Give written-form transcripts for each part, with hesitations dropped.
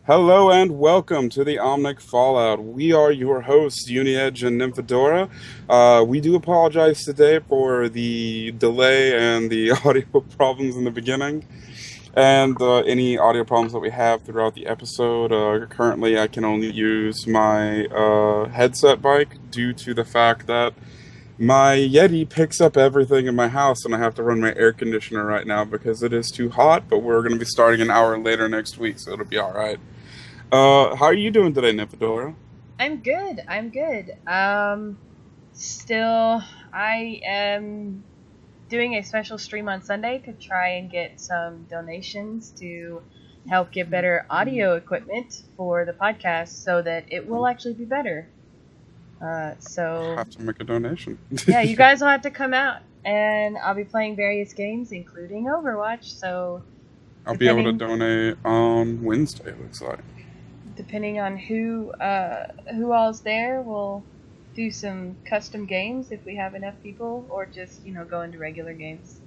Hello and welcome to the Omnic Fallout. We are your hosts, Uniedge and Nymphadora. We do apologize today for the delay and the audio problems in the beginning, and any audio problems that we have throughout the episode. Currently, I can only use my headset mic due to the fact that my Yeti picks up everything in my house, and I have to run my air conditioner right now because it is too hot. But we're going to be starting an hour later next week, so it'll be all right. How are you doing today, Nymphadora? I'm good. I'm good. Still, I am doing a special stream on Sunday to try and get some donations to help get better audio equipment for the podcast so that it will actually be better. So, Have to make a donation. yeah, you guys will have to come out, and I'll be playing various games, including Overwatch. So, I'll be able to depending donate on Wednesday, it looks like. depending on who all's there, we'll do some custom games if we have enough people, or just go into regular games.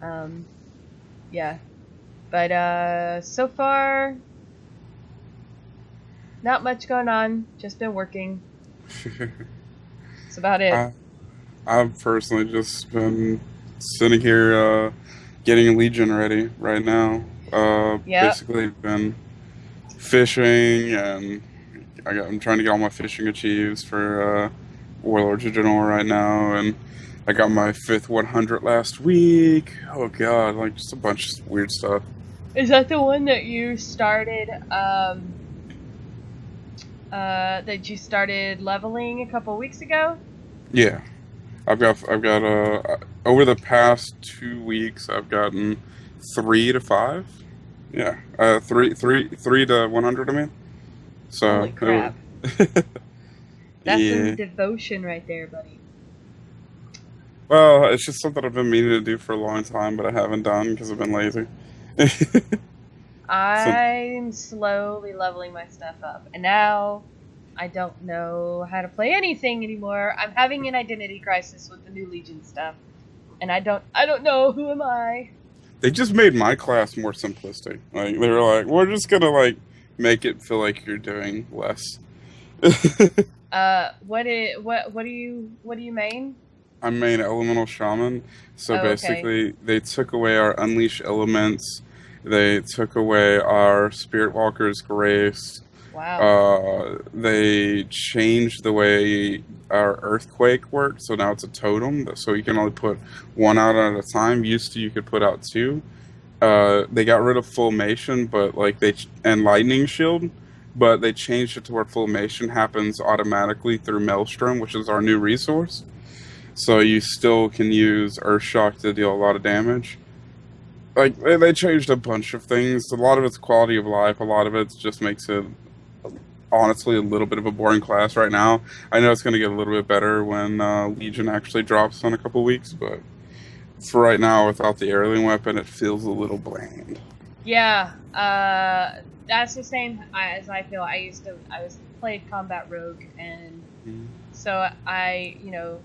Um, yeah, but so far, not much going on. Just been working. That's about it. I, I've personally just been sitting here getting Legion ready right now. Yep. Basically been fishing, and I'm trying to get all my fishing achieves for Warlords of Genoa right now, and I got my 5th 100 last week. Oh god, like just a bunch of weird stuff. Is that the one that you started? That you started leveling a couple weeks ago? Yeah, I've got over the past 2 weeks I've gotten 3 to 5. Yeah, three to 100. I mean, Holy so crap! That's some yeah. devotion right there, buddy. Well, it's just something I've been meaning to do for a long time, but I haven't done because I've been lazy. So I'm slowly leveling my stuff up, and now I don't know how to play anything anymore. I'm having an identity crisis with the new Legion stuff, and I don't know who am I. they just made my class more simplistic. Like they were like, we're just gonna like make it feel like you're doing less. What do you main? I main elemental shaman, so Oh, okay. basically they took away our unleash elements. They took away our spirit walker's grace. Wow. They changed the way our earthquake worked, so now it's a totem, so you can only put one out at a time. Used to you could put out two. They got rid of Fulmation, but and Lightning Shield, but they changed it to where Fulmation happens automatically through Maelstrom, which is our new resource. So you still can use Earthshock to deal a lot of damage. Like they changed a bunch of things. A lot of it's quality of life. A lot of it just makes it honestly a little bit of a boring class right now. I know it's going to get a little bit better when Legion actually drops in a couple weeks, but for right now, without the heirloom weapon, it feels a little bland. Yeah. That's the same as I feel. I was played combat rogue, and Mm. so I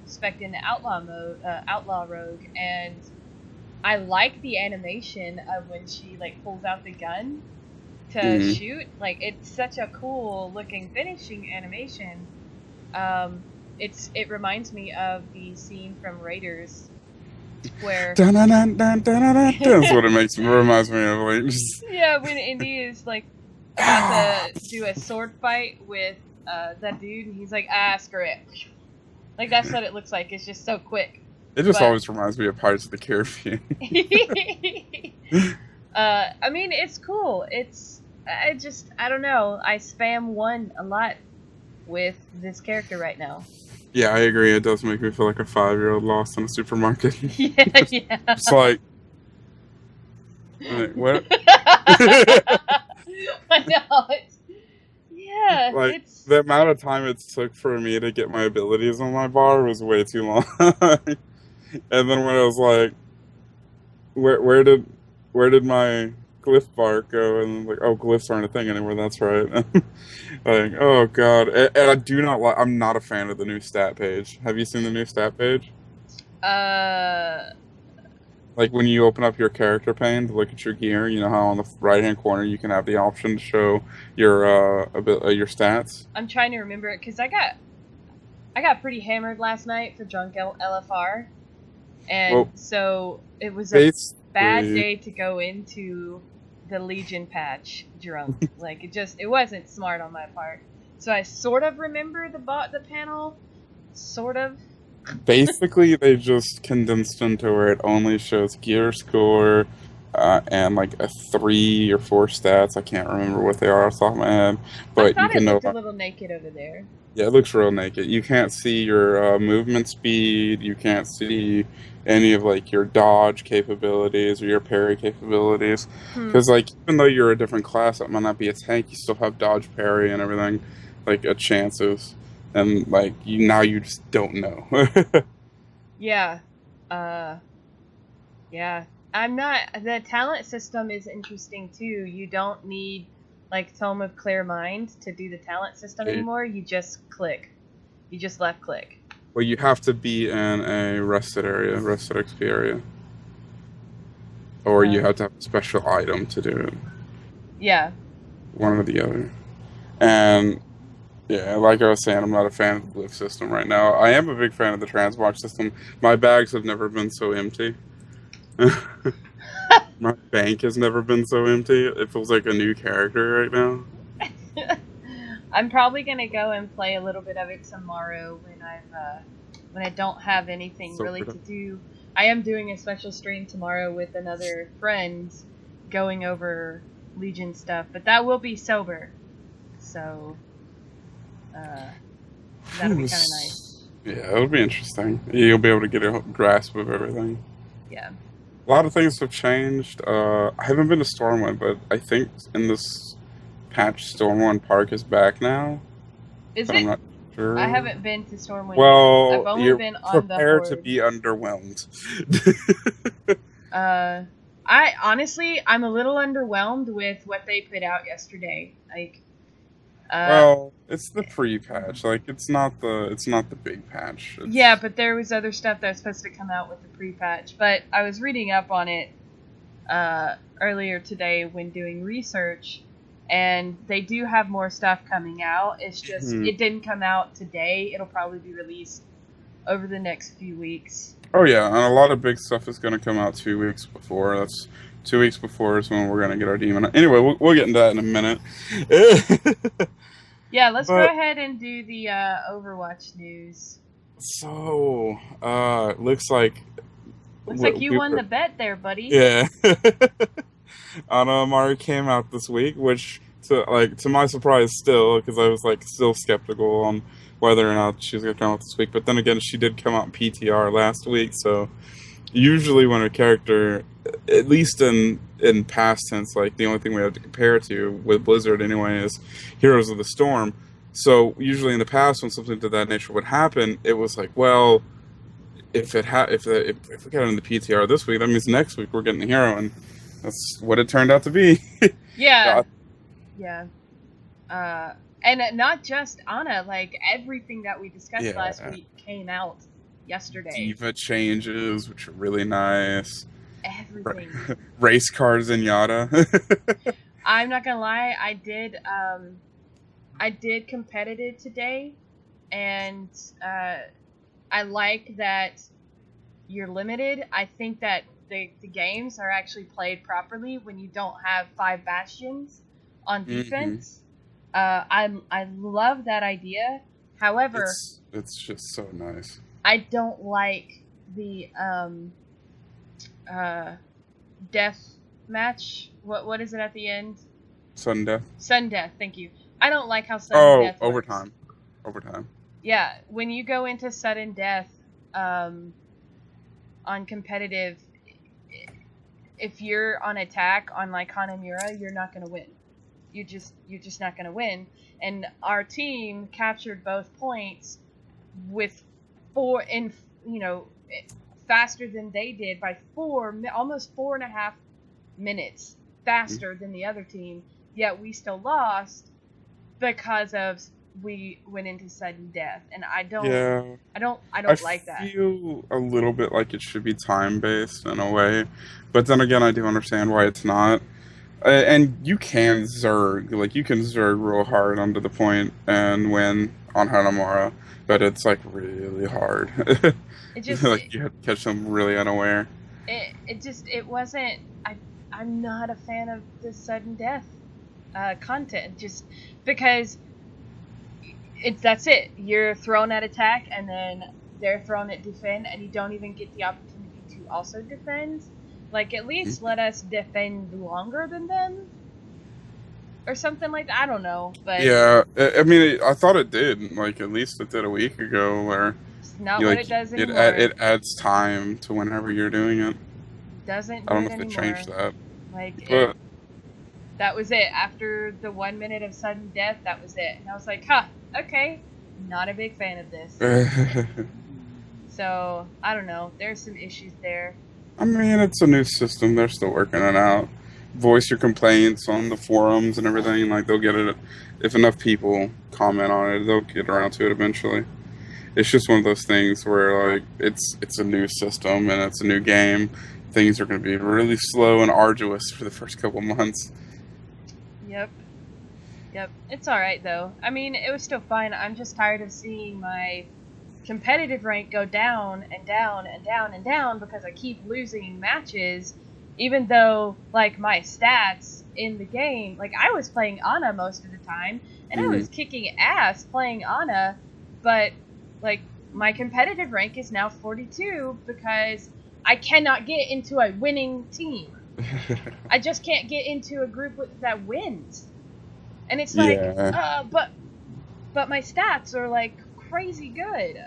spec'd into outlaw mode, outlaw rogue, and I like the animation of when she like pulls out the gun to Mm. shoot. Like, it's such a cool looking finishing animation. It reminds me of the scene from Raiders where Dun, dun, dun, dun, dun, dun, dun. That's what it reminds me of. Like, just, yeah, when Indy is like about to do a sword fight with that dude, and he's like, screw it. Like, that's what it looks like. It's just so quick. it just But always reminds me of Pirates of the Caribbean. I mean, it's cool. I don't know. I spam one a lot with this character right now. Yeah, I agree. It does make me feel like a 5-year-old lost in a supermarket. Yeah, yeah. It's like what? I know. Yeah, Like it's the amount of time it took for me to get my abilities on my bar was way too long. And then when I was like, where did my glyph bar go? And like, oh, glyphs aren't a thing anymore. That's right. Like, oh god. And I do not like. I'm not a fan of the new stat page. Have you seen the new stat page? uh Like when you open up your character pane to look at your gear, you know how on the right hand corner you can have the option to show your your stats. I'm trying to remember it because I got pretty hammered last night for drunk LFR, and Well, so it was a bad basically, day to go into the Legion patch drunk. Like it wasn't smart on my part. So I sort of remember the panel, sort of. basically they just condensed into where it only shows gear score and like a 3 or 4 stats. I can't remember what they are off the top of my head, I but you thought it can know. looked a little naked over there. Yeah, it looks real naked. You can't see your movement speed. You can't see any of like your dodge capabilities or your parry capabilities. Hmm. Because like even though you're a different class, that might not be a tank. You still have dodge, parry, and everything, like chances. And like you just don't know. Yeah. Uh. Yeah. I'm not. The talent system is interesting too. You don't need like Tome of Clear Mind to do the talent system anymore. You just click. You just left click. Well, you have to be in a rested XP area, or you Uh. have to have a special item to do it. Yeah. One or the other. And yeah, like I was saying, I'm not a fan of the lift system right now. I am a big fan of the transmog system. My bags have never been so empty. My bank has never been so empty. It feels like a new character right now. I'm probably gonna go and play a little bit of it tomorrow when I don't have anything So really weird. to do. I am doing a special stream tomorrow with another friend, going over Legion stuff, but that will be sober, so uh, that'll be kind of nice. Yeah, it'll be interesting. You'll be able to get a grasp of everything. Yeah, A lot of things have changed. I haven't been to Stormwind, but I think in this patch, Stormwind Park is back now, is but I'm it? not I sure. haven't been to Stormwind yet. I've Well, only you're been on the prepared to Horde. be underwhelmed. Uh, I honestly, I'm a little underwhelmed with what they put out yesterday. Like, uh, Well, it's the pre-patch. Like it's not the big patch. yeah, It's but there was other stuff that was supposed to come out with the pre-patch. But I was reading up on it earlier today when doing research, and they do have more stuff coming out. It's just hmm. it didn't come out today. It'll probably be released over the next few weeks. Oh yeah, and a lot of big stuff is going to come out 2 weeks before. That's 2 weeks before is when we're going to get our demon. Anyway, we'll get into that in a minute. Yeah, let's go But ahead and do the Overwatch news. so looks like Looks like you we won the were bet there, buddy. yeah. Anna Amari came out this week, which to my surprise still, because I was like still skeptical on whether or not she was gonna come out this week. But then again, she did come out PTR last week, so usually when a character, at least in past tense, like the only thing we have to compare it to with Blizzard anyway is Heroes of the Storm. So usually in the past, when something to that nature would happen, it was like, well, if we got it in the PTR this week, that means next week we're getting the hero, and that's what it turned out to be. Yeah, Uh, yeah. Uh, and not just Anna, like everything that we discussed last yeah, week came out yesterday. diva changes, which are really nice. Everything. Race cars and yada. I'm not gonna lie, I did competitive today, and I like that you're limited. I think that the games are actually played properly when you don't have 5 bastions on hmm. defense. I love that idea. However, It's just so nice. I don't like the uh, death match. What is it at the end? Sudden death. Sudden death. Thank you. I don't like how sudden Oh, death works. overtime. Overtime. Yeah, when you go into sudden death um, on competitive, if you're on attack on like Hanamura, you're not gonna win. You're just not gonna win. And our team captured both points with four in you know faster than they did by almost 4.5 minutes faster than the other team. Yet we still lost because of we went into sudden death, and Yeah. I I don't like that. feel a little bit like it should be time based in a way, but then again, I do understand why it's not. And you can zerg, like you can zerg real hard under the point and win on Hanamura, but it's like really hard. It just Like you have to catch them really unaware. it just it wasn't. I'm not a fan of the sudden death content, just because that's it. You're thrown at attack, and then they're thrown at defend, and you don't even get the opportunity to also defend. Like, at least let us defend longer than them, or something like that. I don't know, but Yeah, I mean, I thought it did. Like at least it did a week ago, where it's not you what like it does it anymore. it adds time to whenever you're doing it. Doesn't I do don't know it if they changed anymore. that, Like, but that was it. After the 1 minute of sudden death, that was it. And I was like, huh, okay, not a big fan of this. So, I don't know. There's some issues there. I mean, it's a new system. They're still working it out. Voice your complaints on the forums and everything. Like they'll get it if enough people comment on it. They'll get around to it eventually. It's just one of those things where like it's a new system and it's a new game. Things are going to be really slow and arduous for the first couple months. Yep. Yep. It's alright, though. I mean, it was still fine. I'm just tired of seeing my competitive rank go down and down and down and down because I keep losing matches, even though, like, my stats in the game, like, I was playing Ana most of the time, and I Mm. was kicking ass playing Ana, but, like, my competitive rank is now 42 because I cannot get into a winning team. I just can't get into a group that wins. And it's like, Yeah. but my stats are, like, crazy good.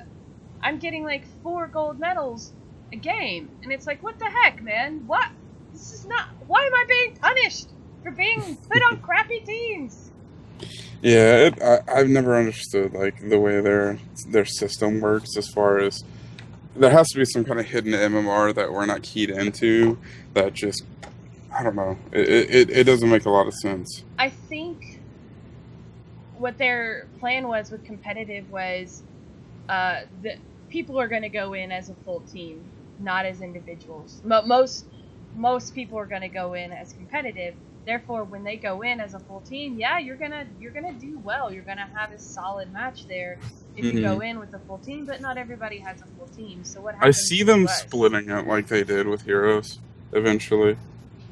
I'm getting like 4 gold medals a game, and it's like, what the heck, man? What? This is not. Why am I being punished for being put on crappy teams? Yeah, I've never understood like the way their system works as far as there has to be some kind of hidden MMR that we're not keyed into that just I don't know. It doesn't make a lot of sense. I think what their plan was with competitive was that people are going to go in as a full team, not as individuals. Most people are going to go in as competitive. Therefore, when they go in as a full team, yeah, you're gonna do well. You're gonna have a solid match there if you go Hmm. in with a full team. But not everybody has a full team. So what I happens see to them us? splitting it like they did with Heroes eventually.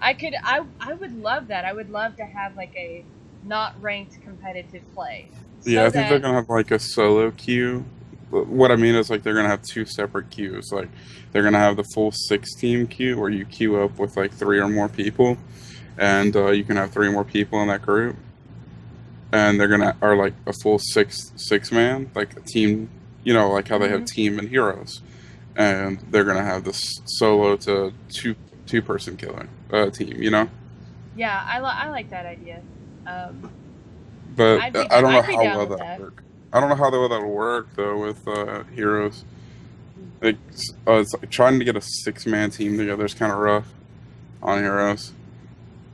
I would love that. I would love to have like a not ranked competitive play, Yeah, so I think they're that gonna have like a solo queue. What I mean is like they're gonna have two separate queues. Like they're gonna have the full 6 team queue where you queue up with like 3 or more people, and you can have 3 more people in that group, and they're gonna are like a full six man like a team. You know, like how they have mhm. team and heroes, and they're gonna have this solo to two person killing team. You know, Yeah, I like that idea. Um, but I don't know I'd be how down well with that that. work. I don't know how well that would work though with heroes. Like, it's like trying to get a 6 man team together is kind of rough on Heroes.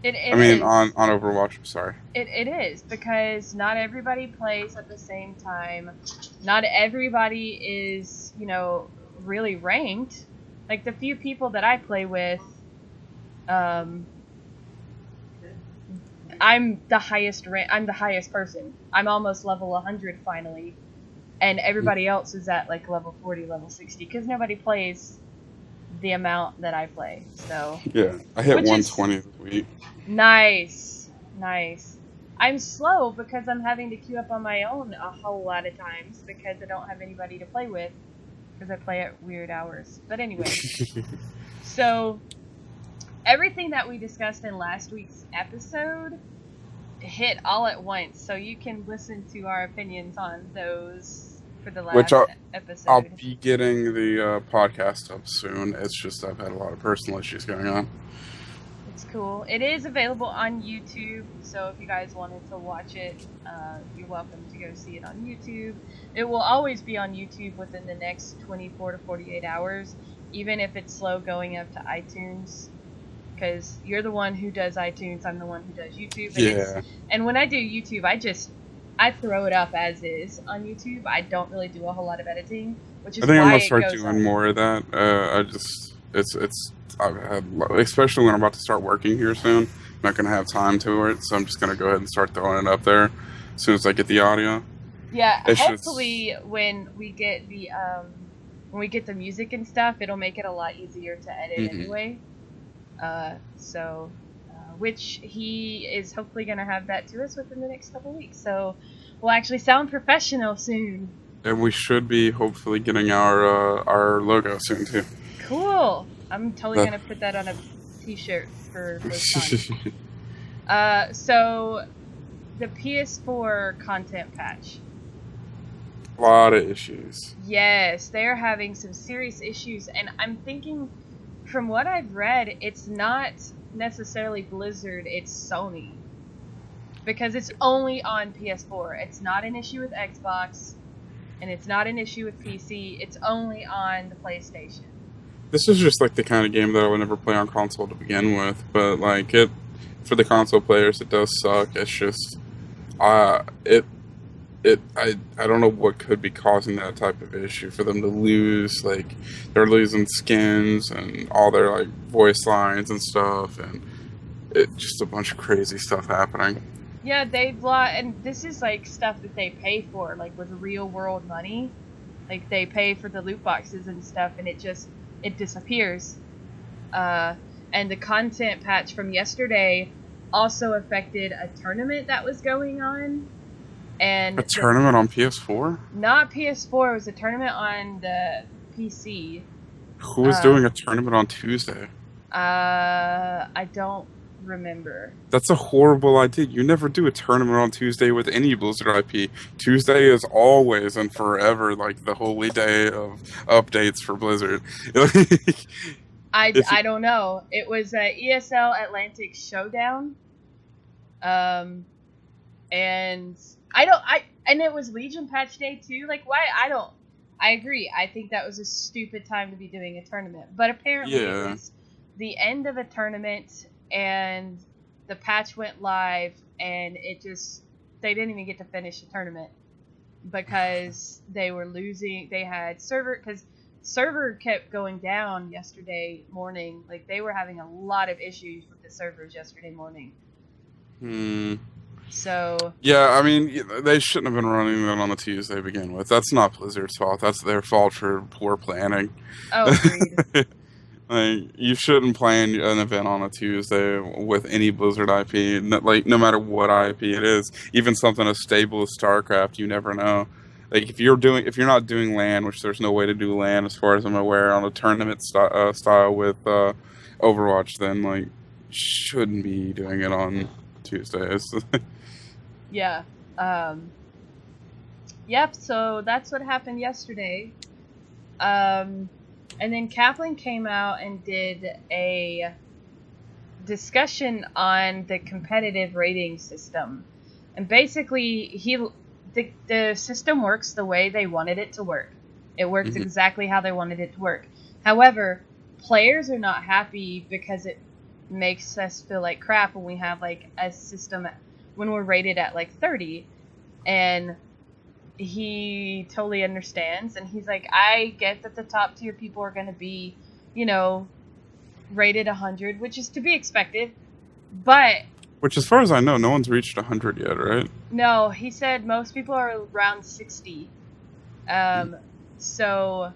I It mean, is. on Overwatch. I'm sorry. It is because not everybody plays at the same time. Not everybody is, really ranked. Like the few people that I play with, um, I'm the highest person. I'm almost level 100 finally, and everybody else is at like level 40, level 60 because nobody plays the amount that I play. So, Yeah, I hit which is 120 this week. nice, nice. I'm slow because I'm having to queue up on my own a whole lot of times because I don't have anybody to play with because I play at weird hours. But anyways, so everything that we discussed in last week's episode hit all at once, so you can listen to our opinions on those for the Which last I'll episode. be getting the podcast up soon. It's just I've had a lot of personal issues going on. It's cool. It is available on YouTube, so if you guys wanted to watch it, you're welcome to go see it on YouTube. It will always be on YouTube within the next 24 to 48 hours, even if it's slow going up to iTunes, because you're the one who does iTunes, I'm the one who does YouTube, Yeah, and when I do YouTube, I just I throw it up as is on YouTube. I don't really do a whole lot of editing, which I is think I'm why gonna it start goes doing up. more of that. I just it's I've had especially when I'm about to start working here soon. I'm not gonna have time to it, so I'm just gonna go ahead and start throwing it up there as soon as I get the audio. Yeah, It's just hopefully when we get the music and stuff, it'll make it a lot easier to edit mhm. anyway. So which he is hopefully going to have that to us within the next couple weeks. So we'll actually sound professional soon. And we should be hopefully getting our logo soon too. Cool. I'm totally The- going to put that on a t-shirt for BlizzCon. So the PS4 content patch. a lot of issues. Yes, they're having some serious issues, and I'm thinking, from what I've read, it's not necessarily Blizzard, it's Sony. Because it's only on PS4. It's not an issue with Xbox, and it's not an issue with PC. It's only on the PlayStation. This is just like the kind of game that I would never play on console to begin with, but like it for the console players, it does suck. It's just it I don't know what could be causing that type of issue for them to lose, like they're losing skins and all their like voice lines and stuff, and it just a bunch of crazy stuff happening. Yeah, they've lost, and this is like stuff that they pay for, like with real world money. Like they pay for the loot boxes and stuff, and it disappears. Uh, and the content patch from yesterday also affected a tournament that was going on, A and tournament on PS4? not PS4. It was a tournament on the PC. Who was Uh, doing a tournament on Tuesday? I don't remember. That's a horrible idea. You never do a tournament on Tuesday with any Blizzard IP. Tuesday is always and forever like the holy day of updates for Blizzard. if you, I don't know. It was ESL Atlantic Showdown. Um, and and it was Legion patch day too. Like why I don't. I agree. I think that was a stupid time to be doing a tournament. But apparently it yeah, was the end of a tournament and the patch went live and it just they didn't even get to finish the tournament because they were losing. They had server kept going down yesterday morning. Like they were having a lot of issues with the servers yesterday morning. hmm. So Yeah, I mean, they shouldn't have been running that on a Tuesday to begin with. That's not Blizzard's fault. That's their fault for poor planning. oh, agreed. Like, you shouldn't plan an event on a Tuesday with any Blizzard IP. Like, no matter what IP it is, even something as stable as StarCraft, you never know. Like, if you're not doing LAN, which there's no way to do LAN as far as I'm aware, on a tournament style with Overwatch, then like shouldn't be doing it on Tuesdays. Yeah. Um, yep. So that's what happened yesterday. Um, and then Kaplan came out and did a discussion on the competitive rating system, and basically the system works the way they wanted it to work. It works Mhm. exactly how they wanted it to work. However, players are not happy because it makes us feel like crap when we have like a system when we're rated at like 30. And he totally understands, and he's like, I get that the top tier people are going to be, you know, rated 100, which is to be expected, but Which, as far as I know, no one's reached 100 yet, right? no, he said most people are around 60. Um, so,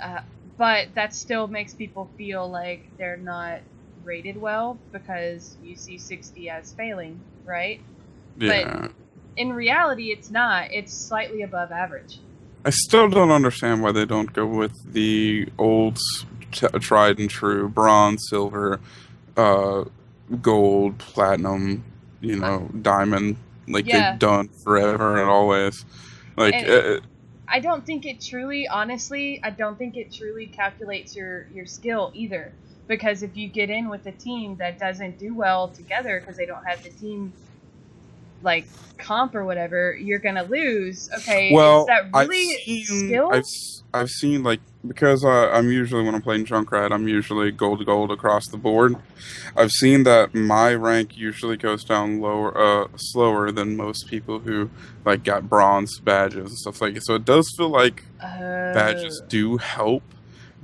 uh, but that still makes people feel like they're not rated well because you see 60 as failing, right? But Yeah. in reality, it's not. It's slightly above average. I still don't understand why they don't go with the old, tried and true bronze, silver, uh, gold, platinum, diamond, like they've Yeah, done forever and always. Like, and I don't think it truly, honestly, I don't think it truly calculates your skill either. Because if you get in with a team that doesn't do well together because they don't have the team like comp or whatever, you're gonna lose. Okay, is well, that really skill? I've seen like because I'm usually when I'm playing Junkrat, I'm usually gold to gold across the board. I've seen that my rank usually goes down slower than most people who like got bronze badges and stuff like it. So it does feel like badges Oh, do help,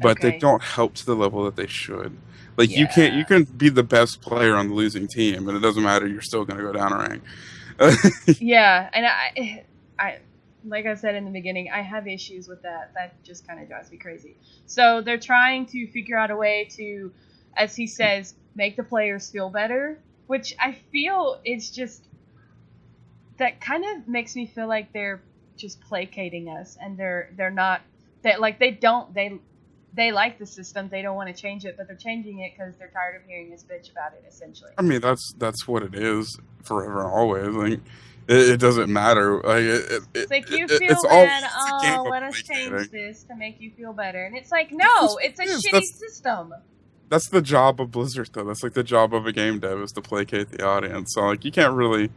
but they okay. don't help to the level that they should. Like you Yeah. can be the best player on the losing team, and it doesn't matter. You're still going to go down a rank. Yeah, and I, like I said in the beginning, I have issues with that. That just kind of drives me crazy. So they're trying to figure out a way to, as he says, make the players feel better, which I feel is just that kind of makes me feel like they're just placating us, and they're not that like they like the system, they don't want to change it, but they're changing it because they're tired of hearing us bitch about it, essentially. I mean, that's what it is forever and always. Like it doesn't matter. Like It's like you it's feel always bad. it's a game Oh, of let us change placating. this to make you feel better, and it's like, Yeah, no, that's what it's a it is. shitty system. That's the job of Blizzard, though. That's like the job of a game dev is to placate the audience. So like you can't really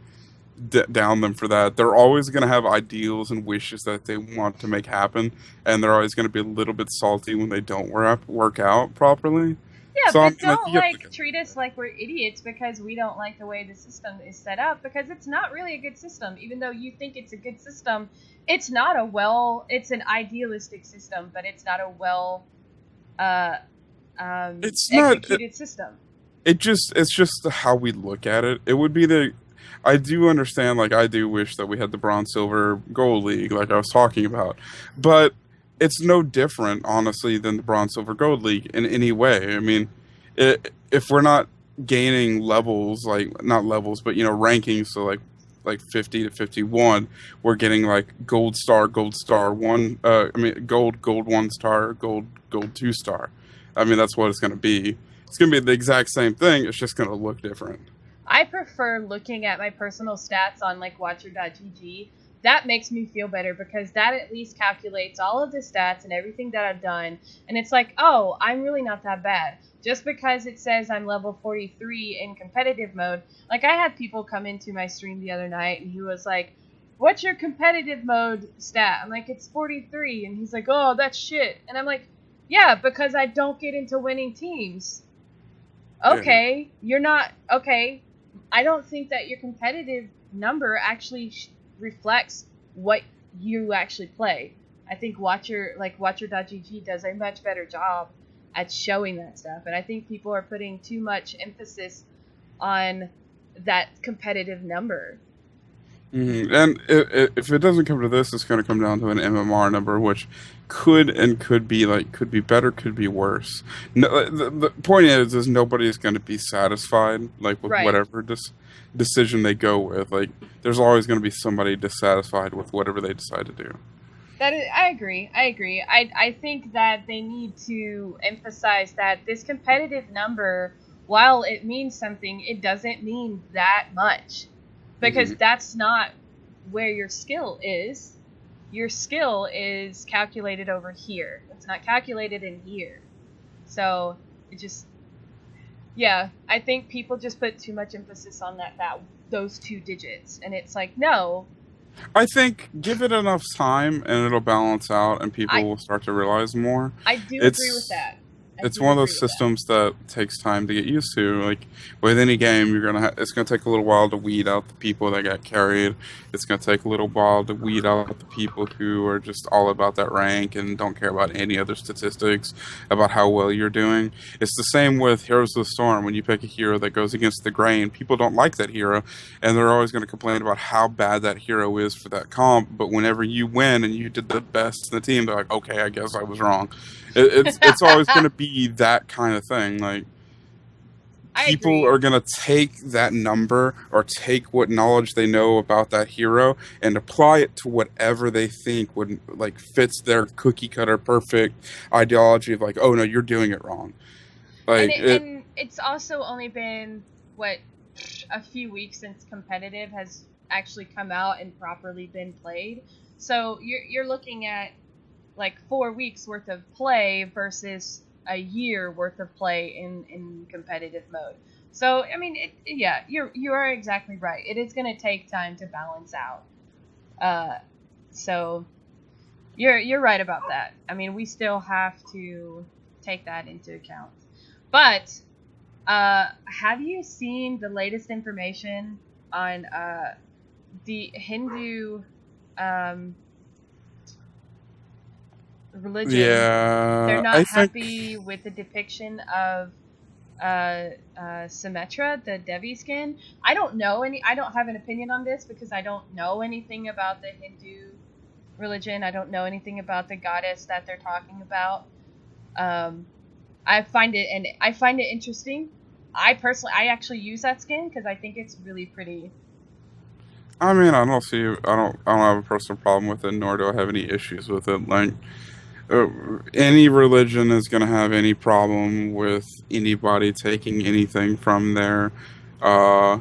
down them for that. They're always going to have ideals and wishes that they want to make happen, and they're always going to be a little bit salty when they don't work out properly. Yeah, So I but mean, like don't you got to look like at treat us like we're idiots because we don't like the way the system is set up, because it's not really a good system. Even though you think it's a good system, it's not a well. It's an idealistic system, but it's not a well uh, it's not. executed system. It's just how we look at it. It would be the I do understand, like I do wish that we had the bronze silver gold league like I was talking about. But it's no different honestly than the bronze silver gold league in any way. I mean, if we're not gaining levels, like not levels, but rankings, so like 50 to 51, we're getting like gold star 1, I mean gold 1 star, gold 2 star. I mean, that's what it's going to be. It's going to be the exact same thing. It's just going to look different. I prefer looking at my personal stats on like watcher.gg. That makes me feel better because that at least calculates all of the stats and everything that I've done. And it's like, oh, I'm really not that bad. Just because it says I'm level 43 in competitive mode. Like, I had people come into my stream the other night and he was like, what's your competitive mode stat? I'm like, it's 43. And he's like, oh, that's shit. And I'm like, yeah, because I don't get into winning teams. Yeah. Okay, you're not. Okay, I don't think that your competitive number actually reflects what you actually play. I think Watcher.gg does a much better job at showing that stuff, and I think people are putting too much emphasis on that competitive number. And if it doesn't come to this, it's going to come down to an MMR number, which could be could be better, could be worse. No, the point is nobody's going to be satisfied like with Right. whatever decision they go with. Like there's always going to be somebody dissatisfied with whatever they decide to do. I agree. I agree. I think that they need to emphasize that this competitive number, while it means something, it doesn't mean that much. Because Hmm. that's not where your skill is. Your skill is calculated over here. It's not calculated in here. So it just, yeah, I think people just put too much emphasis on that those two digits, and it's like, no, I think give it enough time and it'll balance out, and people I will start to realize more. I do agree with It's that. I it's do one of agree those with that. systems that takes time to get used to. Like with any game, it's gonna take a little while to weed out the people that got carried. It's gonna take a little while to weed out the people who are just all about that rank and don't care about any other statistics about how well you're doing. It's the same with Heroes of the Storm. When you pick a hero that goes against the grain, people don't like that hero, and they're always gonna complain about how bad that hero is for that comp. But whenever you win and you did the best in the team, they're like, okay, I guess I was wrong. It's always going to be that kind of thing. Like I people agree. are going to take that number or take what knowledge they know about that hero and apply it to whatever they think would like fits their cookie cutter perfect ideology of like, oh no, you're doing it wrong. Like it. And it's also only been what, a few weeks since competitive has actually come out and properly been played. So you're looking at like 4 weeks worth of play versus a year worth of play in competitive mode. So I mean, yeah, you are exactly right. It is going to take time to balance out. Uh, so You're right about that. I mean, we still have to take that into account. But have you seen the latest information on the Hindu um, religion? They're Yeah, not I think. happy with the depiction of Symmetra, the Devi skin. I don't have an opinion on this because I don't know anything about the Hindu religion. I don't know anything about the goddess that they're talking about. Um, I find it interesting. I actually use that skin because I think it's really pretty. I mean, I don't have a personal problem with it, nor do I have any issues with it. Like, uh, any religion is going to have any problem with anybody taking anything uh,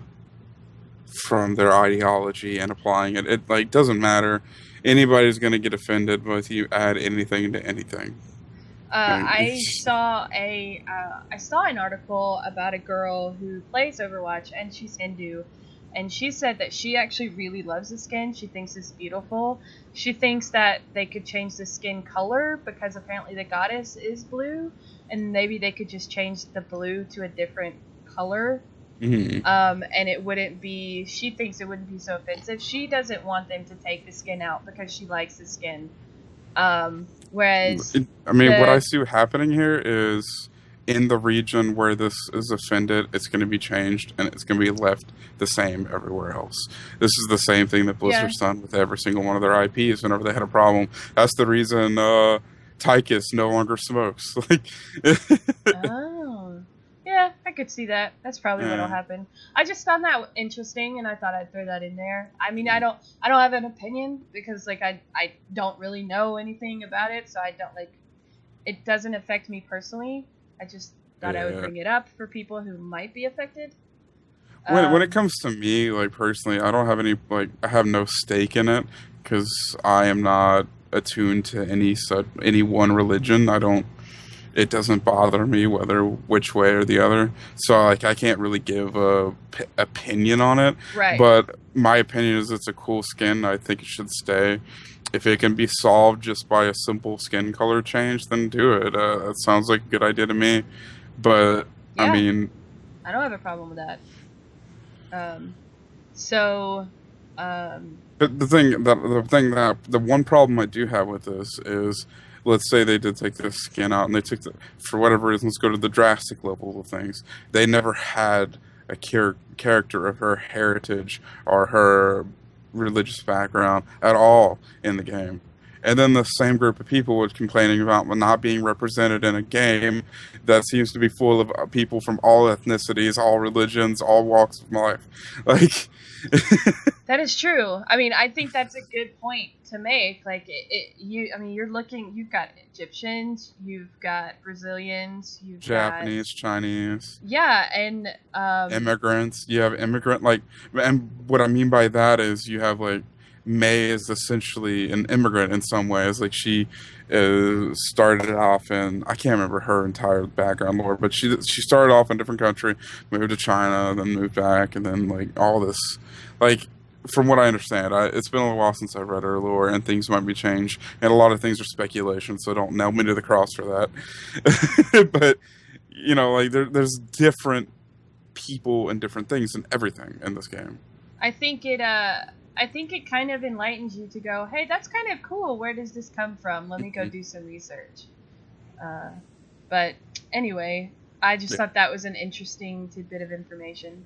from their ideology and applying it. It like doesn't matter. Anybody's going to get offended if you add anything to anything. Like, I saw an article about a girl who plays Overwatch and she's Hindu, and she said that she actually really loves the skin. She thinks it's beautiful. She thinks that they could change the skin color because apparently the goddess is blue, and maybe they could just change the blue to a different color. mhm. And it wouldn't be. She thinks it wouldn't be so offensive. She doesn't want them to take the skin out because she likes the skin. Whereas I mean, what I the see happening here is in the region where this is offended, it's going to be changed and it's going to be left the same everywhere else. This is the same thing that yeah. Blizzard's done with every single one of their IPs whenever they had a problem. That's the reason Tychus no longer smokes. Like, Oh, yeah, I could see that. That's probably what'll yeah. happen. I just found that interesting, and I thought I'd throw that in there. I mean, I don't have an opinion because like I don't really know anything about it, so I don't like. It doesn't affect me personally. I just thought I would Yeah. bring it up for people who might be affected. When it Um, comes to me, like personally, I don't have any like I have no stake in it because I am not attuned to any one religion. I don't it doesn't bother me whether which way or the other. So like I can't really give a opinion on it, right. but my opinion is it's a cool skin. I think it should stay. If it can be solved just by a simple skin color change, then do it. That sounds like a good idea to me. But I Yeah, mean, I don't have a problem with that. Um, so, um, the one problem I do have with this is, let's say they did take this skin out and they took for whatever reason, let's go to the drastic level of things. They never had a character of her heritage or her religious background at all in the game. And then the same group of people was complaining about not being represented in a game that seems to be full of people from all ethnicities, all religions, all walks of life. Like, that is true. I mean, I think that's a good point to make. Like, I mean, you've got Egyptians, you've got Brazilians, you've got, Japanese, Chinese, yeah, and, immigrants. You have immigrant like, and what I mean by that is you have like May is essentially an immigrant in some ways. Like she started off in I can't remember her entire background lore, but she started off in a different country, moved to China, then moved back, and then like all this, like. From what I understand, it's been a little while since I've read her lore, and things might be changed, and a lot of things are speculation, so don't nail me to the cross for that. But like there's different people and different things and everything in this game. I think I think it kind of enlightens you to go, hey, that's kind of cool. Where does this come from? Let me go Mhm. do some research. Uh, but anyway, I just Yeah. thought that was an interesting tidbit of information.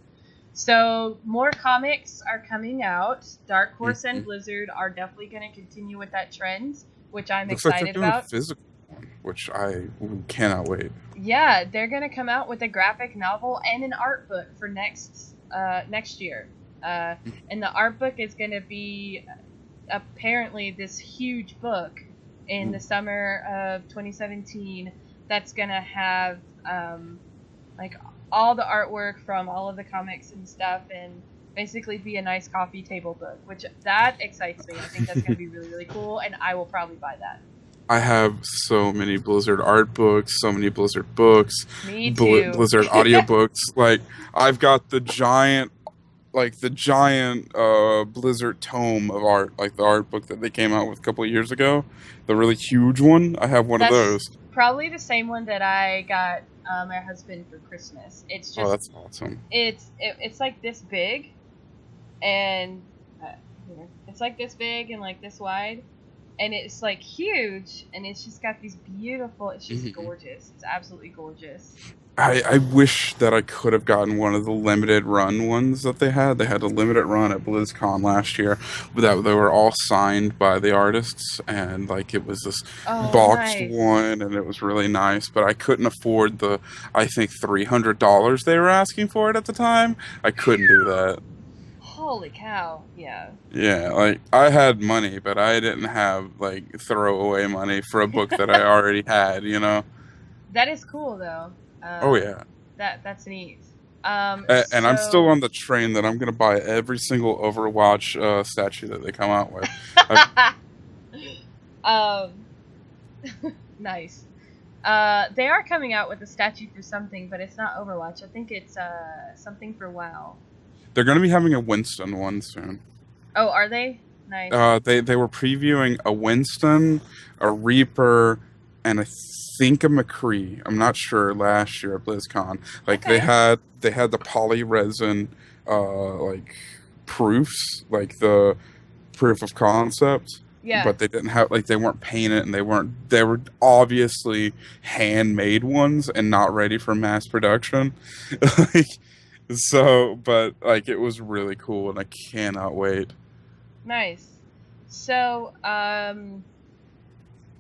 So more comics are coming out. Dark Horse and Mhm. Blizzard are definitely going to continue with that trend, which I'm Looks like they're excited doing a about. physical one, which I cannot wait. Yeah, they're going to come out with a graphic novel and an art book for next year. Uh, and the art book is going to be apparently this huge book in the summer of 2017 that's going to have like all the artwork from all of the comics and stuff, and basically be a nice coffee table book, which that excites me. I think that's going to be really, really cool, and I will probably buy that. I have so many Blizzard art books, so many Blizzard books, Me too. Blizzard audiobooks. Like I've got the giant like the giant Blizzard tome of art, like the art book that they came out with a couple of years ago, the really huge one. I have one of That's those. probably the same one that I got my husband for Christmas. It's Oh, just that's awesome. it's like this big, and here. It's like this big and like this wide, and it's like huge, and it's just got these beautiful. It's just Mhm. gorgeous. It's absolutely gorgeous. I wish that I could have gotten one of the limited run ones that they had. They had a limited run at BlizzCon last year, but that they were all signed by the artists, and like it was this Oh, boxed nice. one, and it was really nice. But I couldn't afford the, I think $300 they were asking for it at the time. I couldn't do that. Holy cow! Yeah. Yeah, like I had money, but I didn't have like throwaway money for a book that I already had. That is cool though. Oh Uh, yeah. that's neat. And I'm still So, on the train that I'm gonna buy every single Overwatch statue that they come out with. I've, um, nice. They are coming out with a statue for something, but it's not Overwatch. I think it's something for WoW. they're gonna be having a Winston one soon. Oh, are they? Nice. They were previewing a Winston, a Reaper, and I think a McCree. I'm not sure. Last year at BlizzCon, like Okay. they had the poly resin, like proofs, like the proof of concept, Yeah. but they didn't have like they weren't painted and they were obviously handmade ones and not ready for mass production. like but like it was really cool and I cannot wait. Nice. So,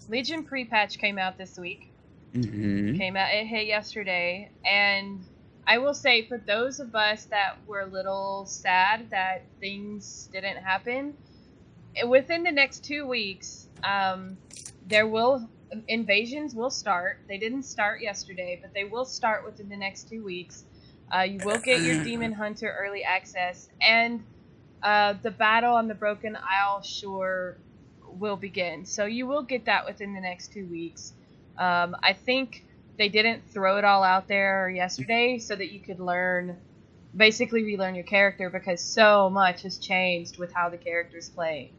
Legion pre-patch came out this week. Hmm. Came out. It hit yesterday, and I will say for those of us that were a little sad that things didn't happen, within the next 2 weeks, there will invasions will start. They didn't start yesterday, but they will start within the next 2 weeks. You will get your Demon Hunter early access, and the battle on the Broken Isle Shore will begin. So you will get that within the next 2 weeks. I think they didn't throw it all out there yesterday so that you could basically relearn your character because so much has changed with how the characters play.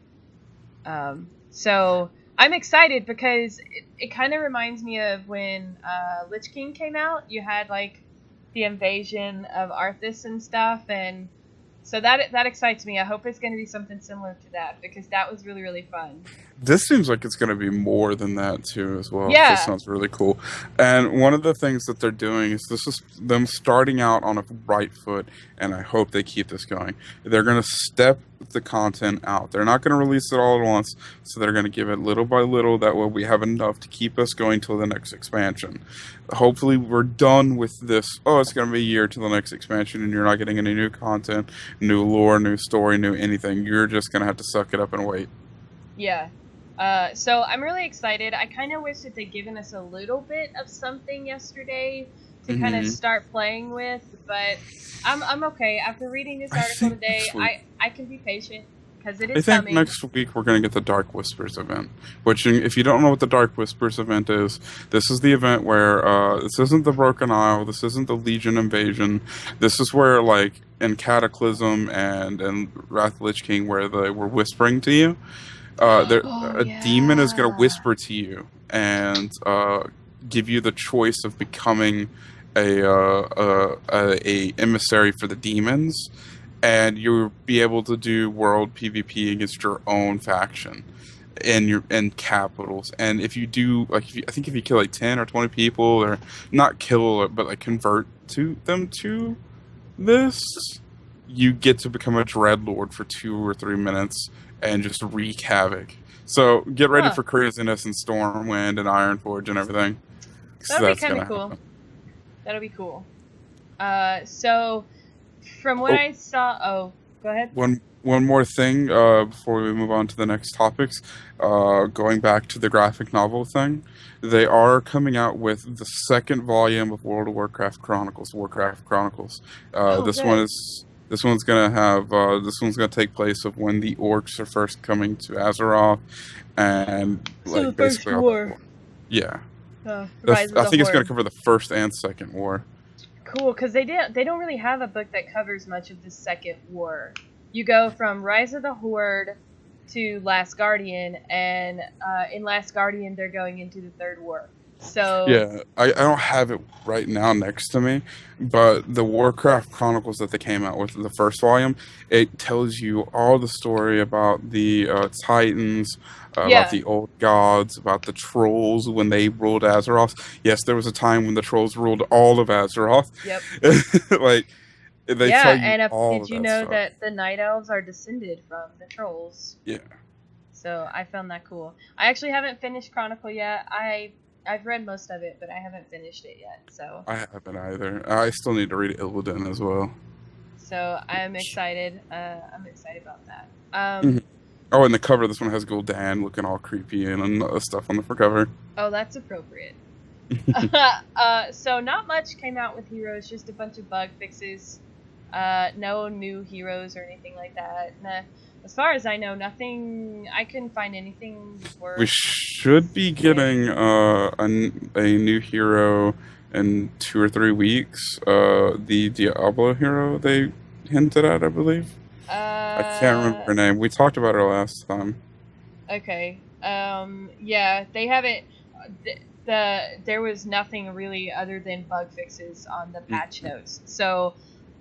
So I'm excited because it kind of reminds me of when Lich King came out. You had like the invasion of Arthas and stuff, and so that excites me. I hope it's going to be something similar to that because that was really really fun. This seems like it's going to be more than that too, as well. This Yeah, sounds really cool. And one of the things that they're doing is this is them starting out on a right foot, and I hope they keep this going. They're going to step the content out. They're not going to release it all at once, so they're going to give it little by little. That way, we have enough to keep us going till the next expansion. Hopefully, we're done with this. Oh, it's going to be a year till the next expansion, and you're not getting any new content, new lore, new story, new anything. You're just going to have to suck it up and wait. yeah. So I'm really excited. I kind of wish that they'd given us a little bit of something yesterday to kind of Hmm. start playing with, but I'm okay. After reading this I article think today, next week. I can be patient because it I is think coming. next week we're going to get the Dark Whispers event. Which, if you don't know what the Dark Whispers event is, this is the event where this isn't the Broken Isle, this isn't the Legion invasion. This is where, like, in Cataclysm and Wrath of the Lich King, where they were whispering to you, Oh a demon is going to yeah. whisper to you and give you the choice of becoming a emissary for the demons, and you'll be able to do world PvP against your own faction in capitals. And if you do, like, I think if you kill like 10 or 20 people, or not kill, but like convert to them to this, you get to become a dreadlord for 2 or 3 minutes and just wreak havoc. So get ready Huh. for craziness and Stormwind and Ironforge and everything. So That'll be that's kind of gonna cool. happen. That'll be cool. So from what Oh, I saw, oh, go ahead. one more thing before we move on to the next topics. Going back to the graphic novel thing, they are coming out with the second volume of World of Warcraft Chronicles. Warcraft Chronicles. Oh, good. This one's gonna have this one's gonna take place of when the orcs are first coming to Azeroth, and So the like first basically all that. war Yeah, provides I with a think it's gonna horde. cover the first and second war. cool, because they don't really have a book that covers much of the Second War. You go from Rise of the Horde to Last Guardian, and in Last Guardian they're going into the Third War. So Yeah, I don't have it right now next to me, but the Warcraft Chronicles that they came out with, the first volume, it tells you all the story about the Titans, about yeah, the old gods, about the trolls when they ruled Azeroth. Yes, there was a time when the trolls ruled all of Azeroth. yep, Like, they tell yeah. you And all did of you that know stuff. that the Night Elves are descended from the trolls? Yeah, So I found that cool. I actually haven't finished Chronicle yet. I've read most of it, but I haven't finished it yet. So I haven't either. I still need to read Illidan as well. I'm excited. I'm excited about that. Mhm. Oh, and the cover, this one has Gul'dan looking all creepy and stuff on the front cover. Oh, that's appropriate. So not much came out with heroes, just a bunch of bug fixes. No new heroes or anything like that. Nah, as far as I know, nothing. I couldn't find anything We worth should be getting saying. a new hero in 2 or 3 weeks. The Diablo hero they hinted at, I believe. I can't remember Uh, her name. We talked about her last time. okay. Yeah, they haven't. There was nothing really other than bug fixes on the patch notes. So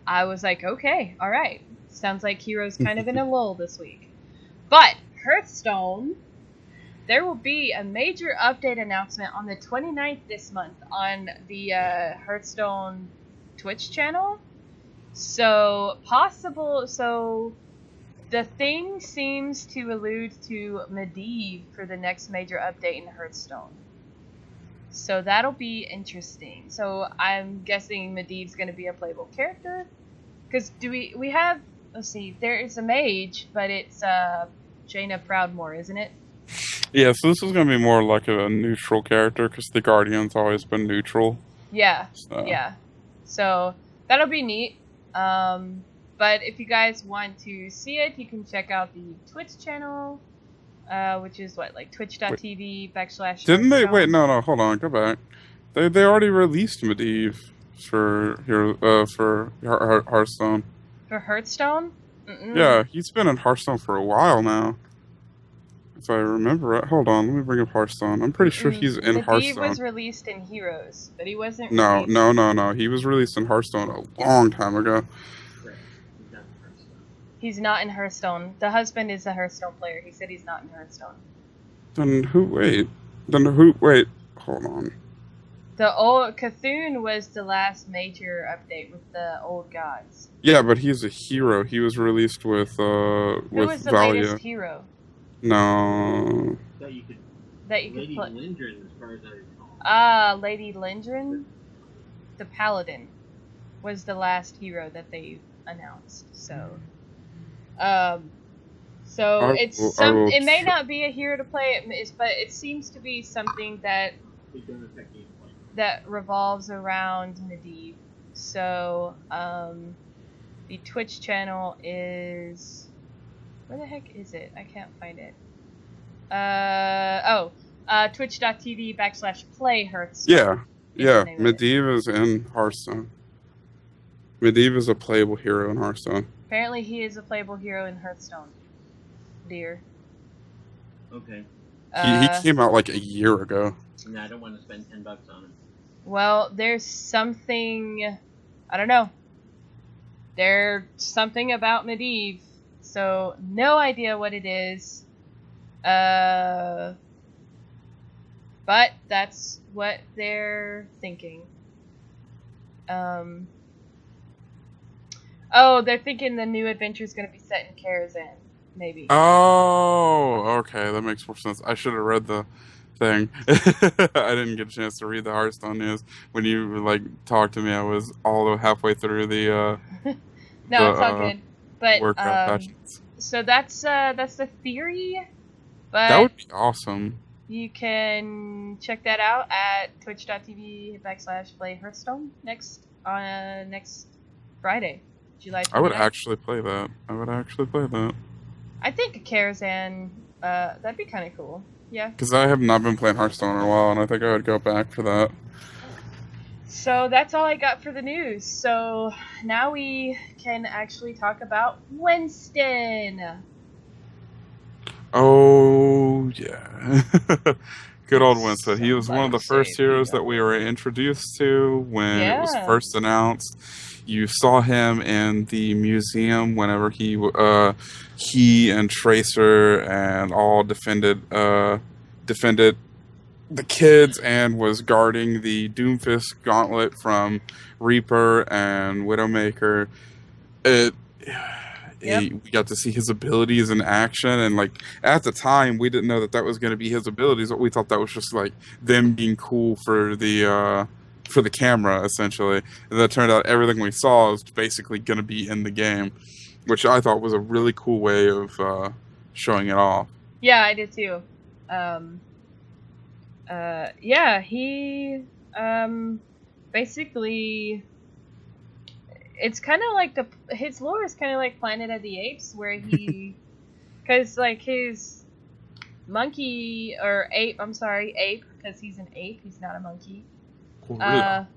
I was like, okay, all right. Sounds like Hero's kind of in a lull this week. But Hearthstone, there will be a major update announcement on the 29th this month on the Hearthstone Twitch channel. So the thing seems to allude to Medivh for the next major update in Hearthstone. So that'll be interesting. So I'm guessing Medivh's going to be a playable character. Because we have, let's see, there is a mage, but it's Jaina Proudmoore, isn't it? Yeah, so this is going to be more like a neutral character because the Guardian's always been neutral. Yeah, So yeah. So that'll be neat. But if you guys want to see it, you can check out the Twitch channel, which is what, like wait, didn't they? Wait, twitch.tv/Hearthstone. no, hold on, go back. They already released Medivh for here for Hearthstone. For Hearthstone? Mm-mm. Yeah, he's been in Hearthstone for a while now. If I remember right. Hold on, let me bring up Hearthstone. I'm pretty sure Mm-mm. he's in Medivh was Hearthstone. released in Heroes, but he wasn't No, released. no, no, no. He was released in Hearthstone a long time ago. He's not in Hearthstone. The husband is a Hearthstone player. He said he's not in Hearthstone. Then who? Wait. Then who? Wait. Hold on. The old Cthulhu was the last major update with the old gods. Yeah, but he's a hero. He was released Who with was the latest Valia. hero No. that you could play? Ah, Lady Lindgren, the paladin, was the last hero that they announced. Um, so it's I will. It may not be a hero to play, but it seems to be something that revolves around Medivh. So the Twitch channel is, where the heck is it? I can't find it. Twitch.tv/play Hearthstone Yeah. is the Yeah. name of it. Medivh is in Hearthstone. Medivh is a playable hero in Hearthstone. Apparently, he is a playable hero in Hearthstone. Dear. Okay. He came out like a year ago. No, I don't want to spend $10 on him. Well, there's something. I don't know. There's something about Medivh, so no idea what it is. But that's what they're thinking. Oh, they're thinking the new adventure is going to be set in Karazhan, maybe. Oh, okay, that makes more sense. I should have read the thing. I didn't get a chance to read the Hearthstone news when you like talked to me. I was all halfway through the No, it's all good. But Warcraft patches. so that's the theory. That But would be awesome. you can check that out at twitch.tv/play Hearthstone next Friday, July 29th. I would actually play that. I would actually play that. I think Karazhan, that'd be kind of cool. Yeah. Because I have not been playing Hearthstone in a while, and I think I would go back for that. So that's all I got for the news. So now we can actually talk about Winston. Oh yeah. Good old Winston. He was one of Somebody the first save heroes that we Theo. were introduced to when it was Yeah. first announced. You saw him in the museum whenever he and Tracer and all defended the kids and was guarding the Doomfist gauntlet from Reaper and Widowmaker. It Yep. we got to see his abilities in action, and like at the time we didn't know that that was going to be his abilities, but we thought that was just like them being cool for the camera essentially. And that turned out everything we saw was basically going to be in the game, which I thought was a really cool way of showing it off. Yeah, I did too. Um, yeah, he basically it's kind of like his lore is kind of like Planet of the Apes, where he because like his monkey or ape, I'm sorry, ape, because he's an ape, he's not a monkey. Gorilla.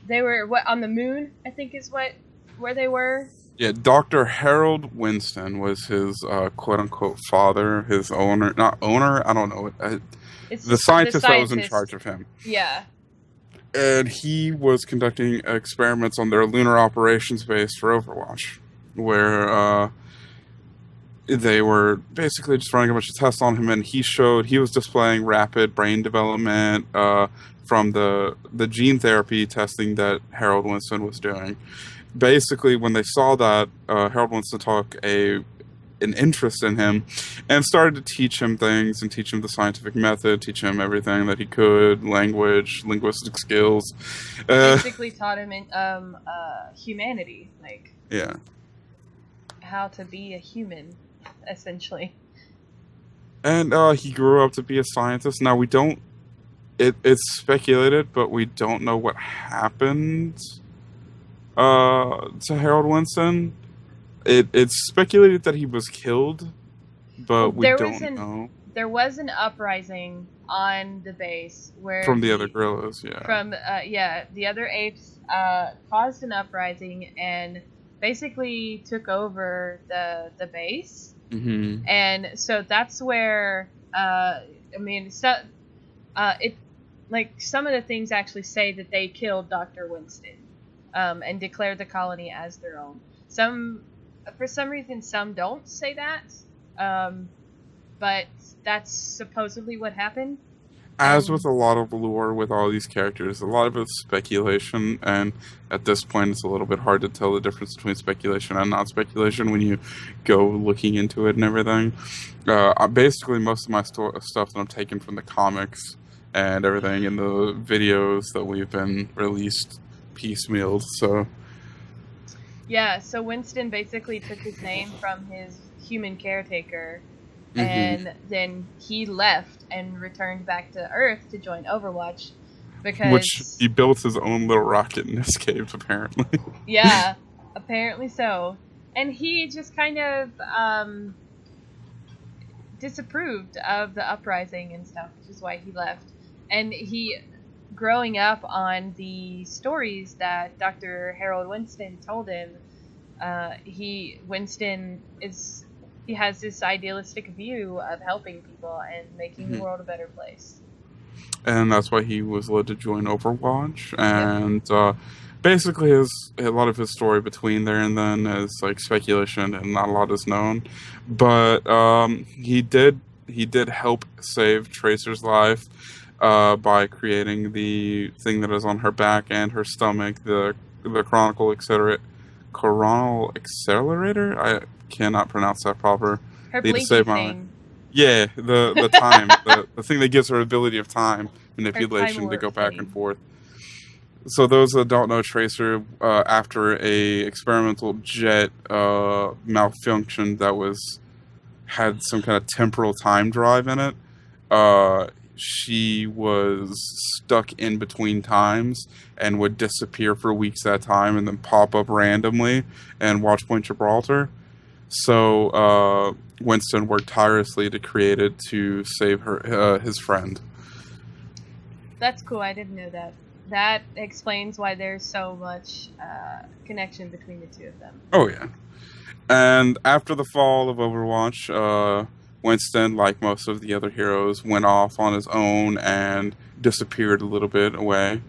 They were what on the moon, I think is what where they were. Yeah, Dr. Harold Winston was his quote unquote father, his owner, not owner, I don't know. The It's the scientist that was in charge scientist. of him. Yeah, And he was conducting experiments on their lunar operations base for Overwatch, where they were basically just running a bunch of tests on him, and he was displaying rapid brain development from the gene therapy testing that Harold Winston was doing. Basically, when they saw that, Harold Winston took an interest in him and started to teach him things and teach him the scientific method, teach him everything that he could, language, linguistic skills. basically taught him in humanity, like Yeah. how to be a human, essentially. And he grew up to be a scientist. Now, we don't, it's speculated, but we don't know what happened to Harold Winston. It's speculated that he was killed, but Well, we don't know. there was an uprising on the base where From the other the gorillas, yeah. from yeah, the other apes caused an uprising and basically took over the base. Hmm. And so that's where I mean, so it like some of the things actually say that they killed Dr. Winston and declared the colony as their own. Some, for some reason, some don't say that, but that's supposedly what happened. As with And a lot of lore with all these characters, a lot of it's speculation, and at this point, it's a little bit hard to tell the difference between speculation and not speculation when you go looking into it and everything. Basically, most of my stuff that I'm taking from the comics and everything in the videos that we've been released piecemealed. So, yeah, so Winston basically took his name from his human caretaker, hmm and then he left and returned back to Earth to join Overwatch which because he built his own little rocket and escaped, apparently. yeah, apparently so. And he just kind of disapproved of the uprising and stuff, which is why he left. And he, growing up on the stories that Dr. Harold Winston told him, he has this idealistic view of helping people and making the Mhm. world a better place. And that's why he was led to join Overwatch. Yep. And basically, a lot of his story between there and then is like speculation, and not a lot is known. But he did help save Tracer's life by creating the thing that is on her back and her stomach, the Coronal Accelerator. I cannot pronounce that proper. Her They just blinky saved my life. thing, Yeah, the time, the thing that gives her ability of time her time manipulation to warp go back and thing. forth. So those that don't know Tracer, after a experimental jet malfunctioned that was had some kind of temporal time drive in it, she was stuck in between times and would disappear for weeks at a time and then pop up randomly and watch Point Gibraltar. So Winston worked tirelessly to create it to save his friend. That's cool. I didn't know that. that explains why there's so much connection between the two of them. Oh yeah. And after the fall of Overwatch, Winston, like most of the other heroes, went off on his own and disappeared a little bit away.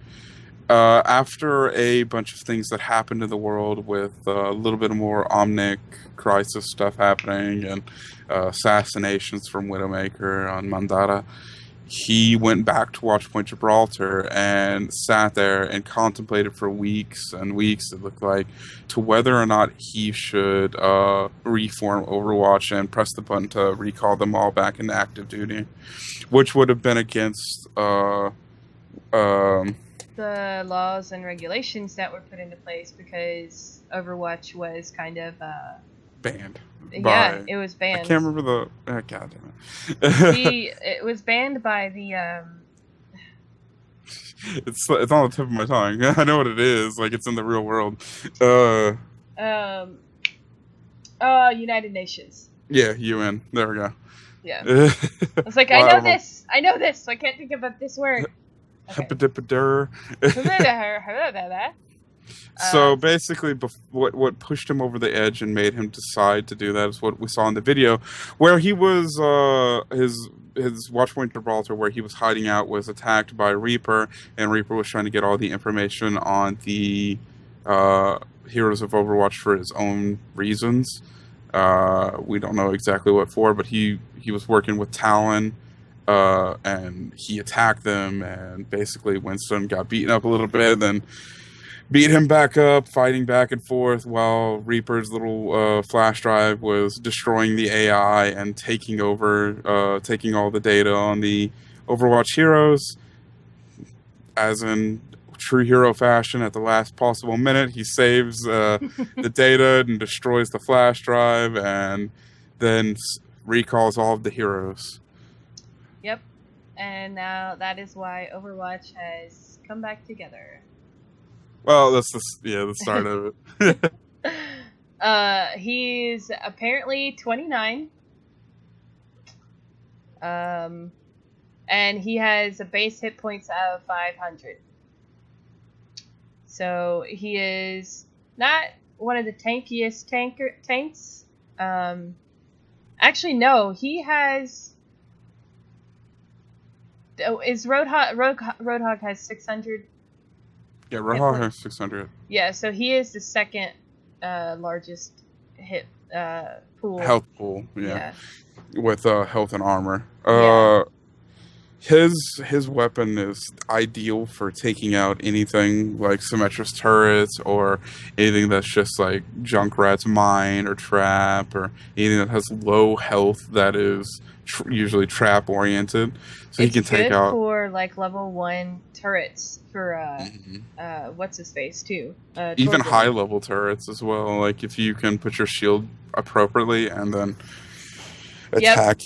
After a bunch of things that happened in the world with a little bit more Omnic crisis stuff happening and assassinations from Widowmaker on Mandara, he went back to Watchpoint Gibraltar and sat there and contemplated for weeks and weeks, it looked like, to whether or not he should reform Overwatch and press the button to recall them all back into active duty, which would have been against the laws and regulations that were put into place because Overwatch was kind of banned. Yeah, it was banned. I can't remember the. God damn it. It was banned by the. It's on the tip of my tongue. I know what it is. Like it's in the real world. United Nations. Yeah, UN. There we go. Yeah. I was like, I know this. So I can't think of this word. Hepatipidur. So basically, what pushed him over the edge and made him decide to do that is what we saw in the video, where he was his Watchpoint Gibraltar, where he was hiding out, was attacked by Reaper, and Reaper was trying to get all the information on the heroes of Overwatch for his own reasons. We don't know exactly what for, but he was working with Talon. And he attacked them, and basically Winston got beaten up a little bit, then beat him back up, fighting back and forth while Reaper's little flash drive was destroying the AI and taking over, taking all the data on the Overwatch heroes. As in true hero fashion, at the last possible minute, he saves the data and destroys the flash drive, and then recalls all of the heroes. Yep, and now that is why Overwatch has come back together. Well, that's the start of it. He's apparently 29. And he has a base hit points of 500. So he is not one of the tankiest tanks. Actually, no, he has. Is Roadhog has 600? Yeah, Roadhog has 600. Yeah, so he is the second largest hit pool. Health pool, yeah. With health and armor. His weapon is ideal for taking out anything like Symmetra's turrets or anything that's just like Junkrat's mine or trap or anything that has low health that is usually trap oriented. So he can take out for like level 1 turrets for what's his face too. Even high level turrets as well. Like if you can put your shield appropriately and then attack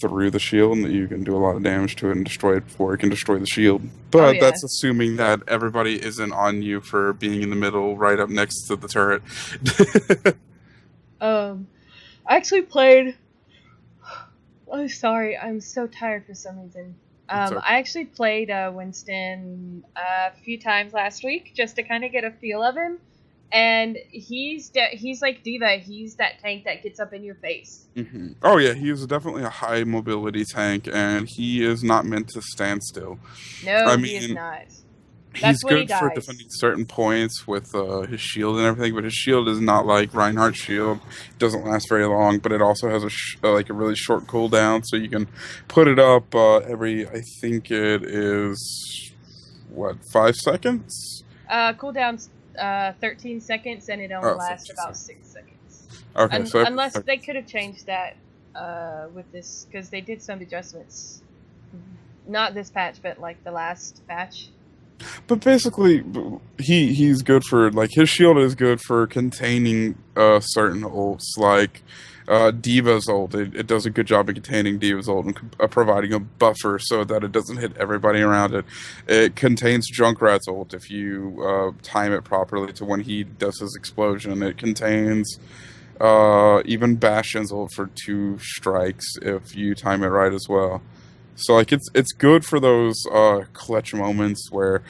through the shield, and that you can do a lot of damage to it and destroy it before it can destroy the shield. But that's assuming that everybody isn't on you for being in the middle, right up next to the turret. I actually played. Oh, sorry, I'm so tired for some reason. I actually played Winston a few times last week just to kind of get a feel of him. And he's like D.Va. He's that tank that gets up in your face. Mm-hmm. Oh yeah, he is definitely a high mobility tank, and he is not meant to stand still. No, he is not. He's good for defending certain points with his shield and everything, but his shield is not like Reinhardt's shield. It doesn't last very long, but it also has a really short cooldown, so you can put it up every. I think it is 5 seconds. Cooldown's 13 seconds, and it only lasts about 6 seconds. Okay, unless they could have changed that with this, because they did some adjustments. Not this patch, but like the last patch. But basically, he's good for, like, his shield is good for containing certain ults, like D.Va's ult. It does a good job of containing D.Va's ult and providing a buffer so that it doesn't hit everybody around it. It contains Junkrat's ult if you time it properly to when he does his explosion. It contains even Bastion's ult for 2 strikes if you time it right as well. So like it's good for those clutch moments where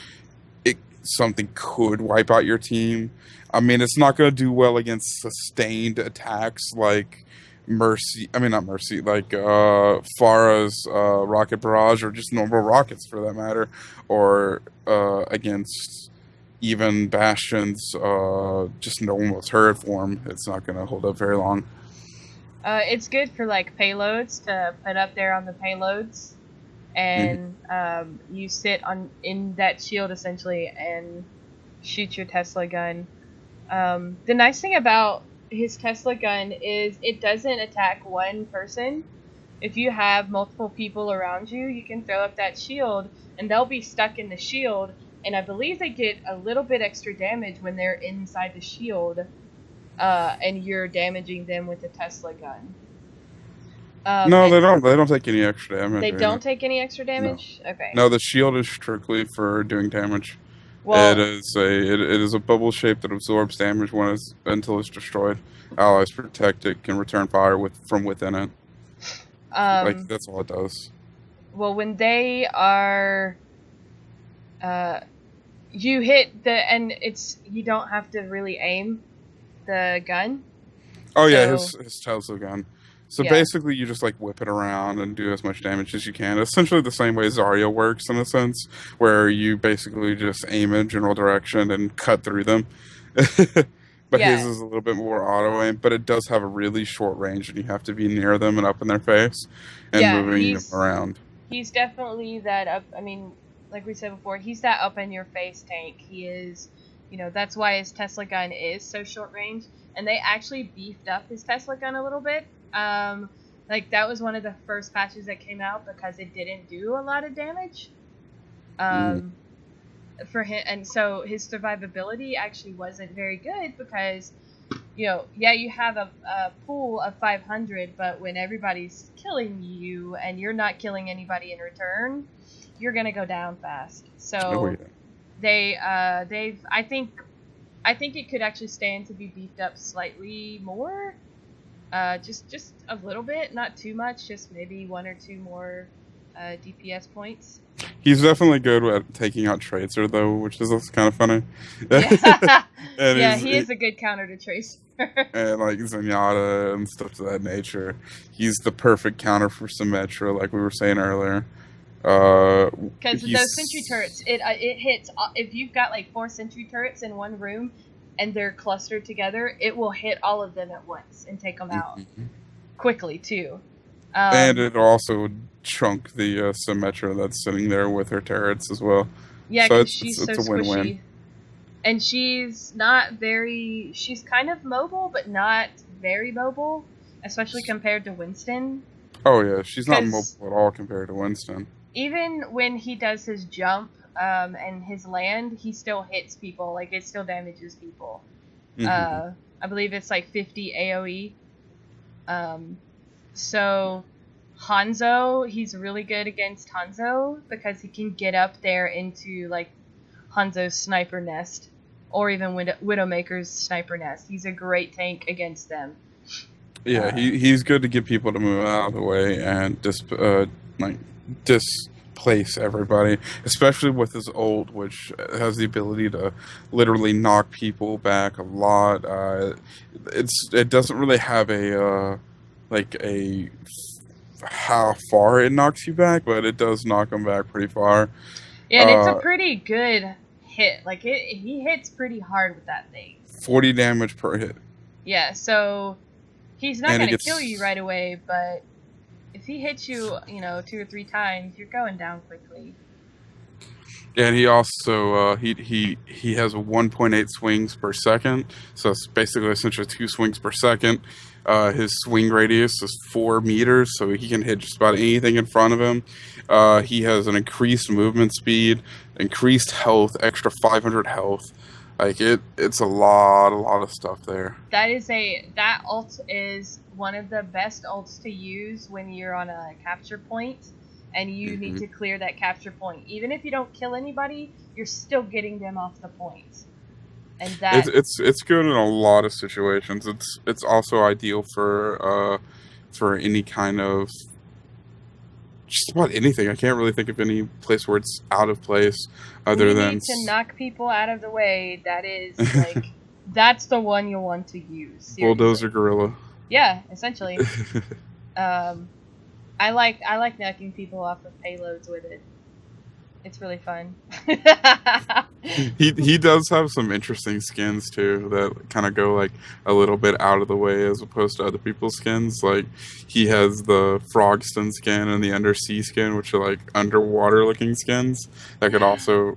something could wipe out your team. I mean, it's not going to do well against sustained attacks like Mercy. I mean, not Mercy, like Farah's rocket barrage, or just normal rockets for that matter, or against even Bastion's just normal turret form. It's not going to hold up very long. It's good for like payloads to put up there on the payloads, and you sit on in that shield essentially and shoot your Tesla gun. The nice thing about his Tesla gun is it doesn't attack one person. If you have multiple people around you, you can throw up that shield and they'll be stuck in the shield, and I believe they get a little bit extra damage when they're inside the shield, and you're damaging them with the Tesla gun. No, they don't. They don't take any extra damage. They don't take any extra No. damage? Okay. No, the shield is strictly for doing damage. Well, It is a bubble shape that absorbs damage until it's destroyed. Allies protect it, can return fire from within it. Like that's all it does. well, when they are, you hit and you don't have to really aim the gun. Oh yeah, So- his Tesla gun. So Yeah. basically, you just like whip it around and do as much damage as you can. Essentially, the same way Zarya works in a sense, where you basically just aim in general direction and cut through them. But Yeah. his is a little bit more auto aim, but it does have a really short range, and you have to be near them and up in their face and Yeah, moving them around. He's definitely that up. I mean, like we said before, he's that up in your face tank. He is, that's why his Tesla gun is so short range. And they actually beefed up his Tesla gun a little bit. Like that was one of the first patches that came out because it didn't do a lot of damage. For him, and so his survivability actually wasn't very good because, you have a pool of 500, but when everybody's killing you and you're not killing anybody in return, you're gonna go down fast. So Oh, yeah. I think it could actually stand to be beefed up slightly more, just a little bit, not too much, just maybe one or two more DPS points. He's definitely good at taking out Tracer, though, which is kind of funny. Yeah, And yeah, he is a good counter to Tracer. and like Zenyatta and stuff to that nature. He's the perfect counter for Symmetra, like we were saying earlier. Because those sentry turrets, it hits if you've got like 4 sentry turrets in one room, and they're clustered together, it will hit all of them at once and take them out quickly too. And it also chunk the Symmetra that's sitting there with her turrets as well. Yeah, So because it's she's so a squishy. win-win. And she's not very... She's kind of mobile, but not very mobile, especially compared to Winston. Oh yeah, she's not 'Cause- mobile at all compared to Winston. Even when he does his jump and his land, he still hits people. Like, it still damages people. Mhm. I believe it's like 50 AoE. So Hanzo, he's really good against Hanzo because he can get up there into like Hanzo's sniper nest, or even Widowmaker's sniper nest. He's a great tank against them. Yeah, he's good to get people to move out of the way and displace everybody, especially with his ult, which has the ability to literally knock people back a lot. It doesn't really have a how far it knocks you back, but it does knock them back pretty far. Yeah, and it's a pretty good hit. Like he hits pretty hard with that thing. 40 damage per hit. Yeah, so he's not And it gonna gets- kill you right away, but if he hits you, 2 or 3 times, you're going down quickly. And he also he has 1.8 swings per second, so it's basically essentially 2 swings per second. His swing radius is 4 meters, so he can hit just about anything in front of him. He has an increased movement speed, increased health, extra 500 health. Like it's a lot of stuff there. That ult is one of the best ults to use when you're on a capture point and you need to clear that capture point. Even if you don't kill anybody, you're still getting them off the point. And that It's good in a lot of situations. It's also ideal for any kind of just about anything. I can't really think of any place where it's out of place When other you than need to knock people out of the way, that is like that's the one you'll want to use. bulldozer Seriously. gorilla. Yeah, essentially. Um, I like knocking people off of payloads with it. It's really fun. He does have some interesting skins too that kind of go like a little bit out of the way as opposed to other people's skins. Like he has the Frogston skin and the Undersea skin, which are like underwater looking skins that could also.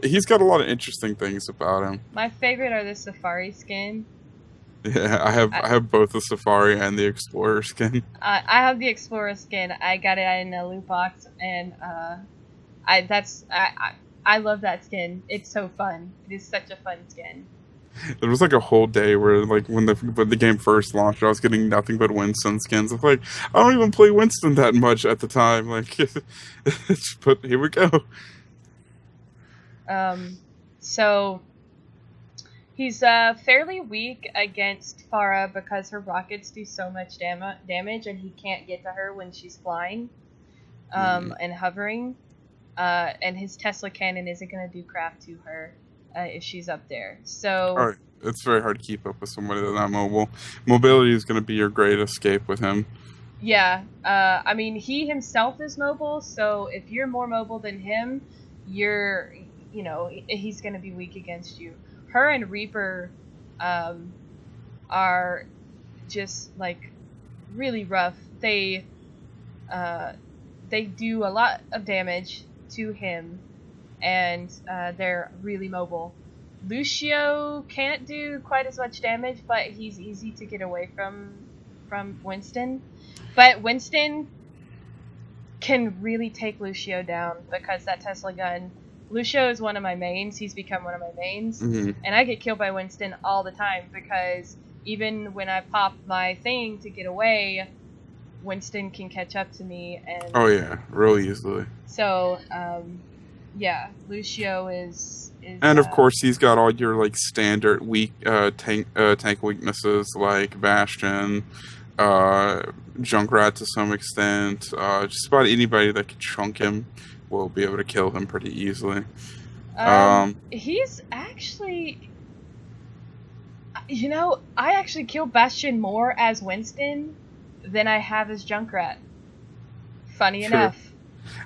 He's got a lot of interesting things about him. My favorite are the Safari skin. Yeah, I, I have both the Safari and the Explorer skin. I have the Explorer skin. I got it in a loot box, and I love that skin. It's so fun. It is such a fun skin. There was like a whole day where like when the game first launched, I was getting nothing but Winston skins. I'm like, I don't even play Winston that much at the time. Like, but here we go. So he's fairly weak against Farah because her rockets do so much damage, and he can't get to her when she's flying, and hovering. And his Tesla cannon isn't gonna do crap to her if she's up there. So All right, it's very hard to keep up with somebody that's not mobile. Mobility is going to be your great escape with him. yeah, I mean he himself is mobile, so if you're more mobile than him, he's gonna be weak against you. Her and Reaper are just like really rough. They do a lot of damage to him, and they're really mobile. Lucio can't do quite as much damage, but he's easy to get away from Winston. But Winston can really take Lucio down because that Tesla gun. Lucio is one of my mains. He's become one of my mains, Mm-hmm. and I get killed by Winston all the time because even when I pop my thing to get away, Winston can catch up to me, and Oh yeah, real easily. so yeah, Lucio is And of course, he's got all your like standard weak tank weaknesses like Bastion, Junkrat to some extent. Just about anybody that can chunk him will be able to kill him pretty easily. he's actually, I actually kill Bastion more as Winston than I have as Junkrat. Funny Sure. enough.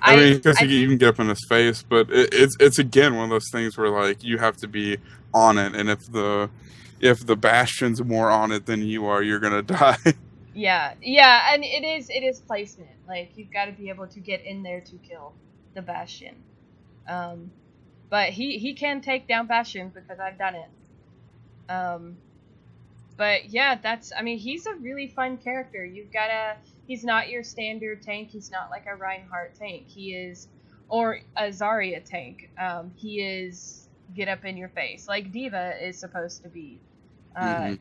I mean, because you can even get up in his face, but it's again one of those things where like you have to be on it, and if the Bastion's more on it than you are, you're gonna die. Yeah, and it is placement. Like you've got to be able to get in there to kill the Bastion. But he can take down Bastion because I've done it. But yeah, he's a really fun character. He's not your standard tank. He's not like a Reinhardt tank. Or a Zarya tank. He is get up in your face, like Diva is supposed to be.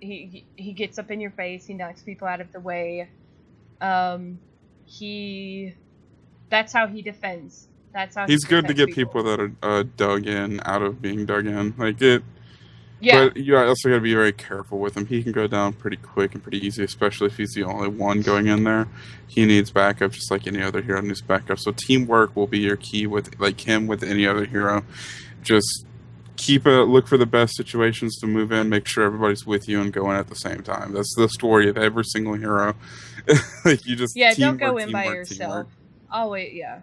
He gets up in your face. He knocks people out of the way. That's how he defends. That's how He's he good to protects get people that are dug in out of being dug in. Like it. Yeah. But you also got to be very careful with him. He can go down pretty quick and pretty easy, especially if he's the only one going in there. He needs backup just like any other hero needs backup. So teamwork will be your key with like him with any other hero. Just look for the best situations to move in, make sure everybody's with you and going at the same time. That's the story of every single hero. Like you just don't go in by teamwork, yourself. teamwork. Always, yeah.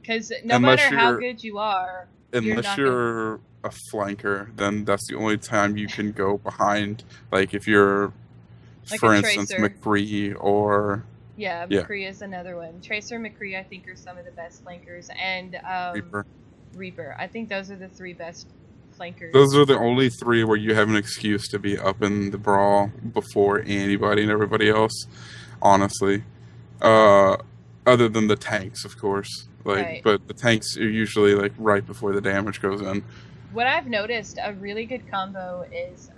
Because no matter how good you are, unless you're a flanker, then that's the only time you can go behind. Like if you're, like for a instance, Tracer. McCree or McCree is another one. Tracer, McCree, I think are some of the best flankers, and Reaper. I think those are the three best flankers. Those are the only three where you have an excuse to be up in the brawl before anybody and everybody else. Honestly, other than the tanks, of course. Like, right. But the tanks are usually like right before the damage goes in. What I've noticed, a really good combo is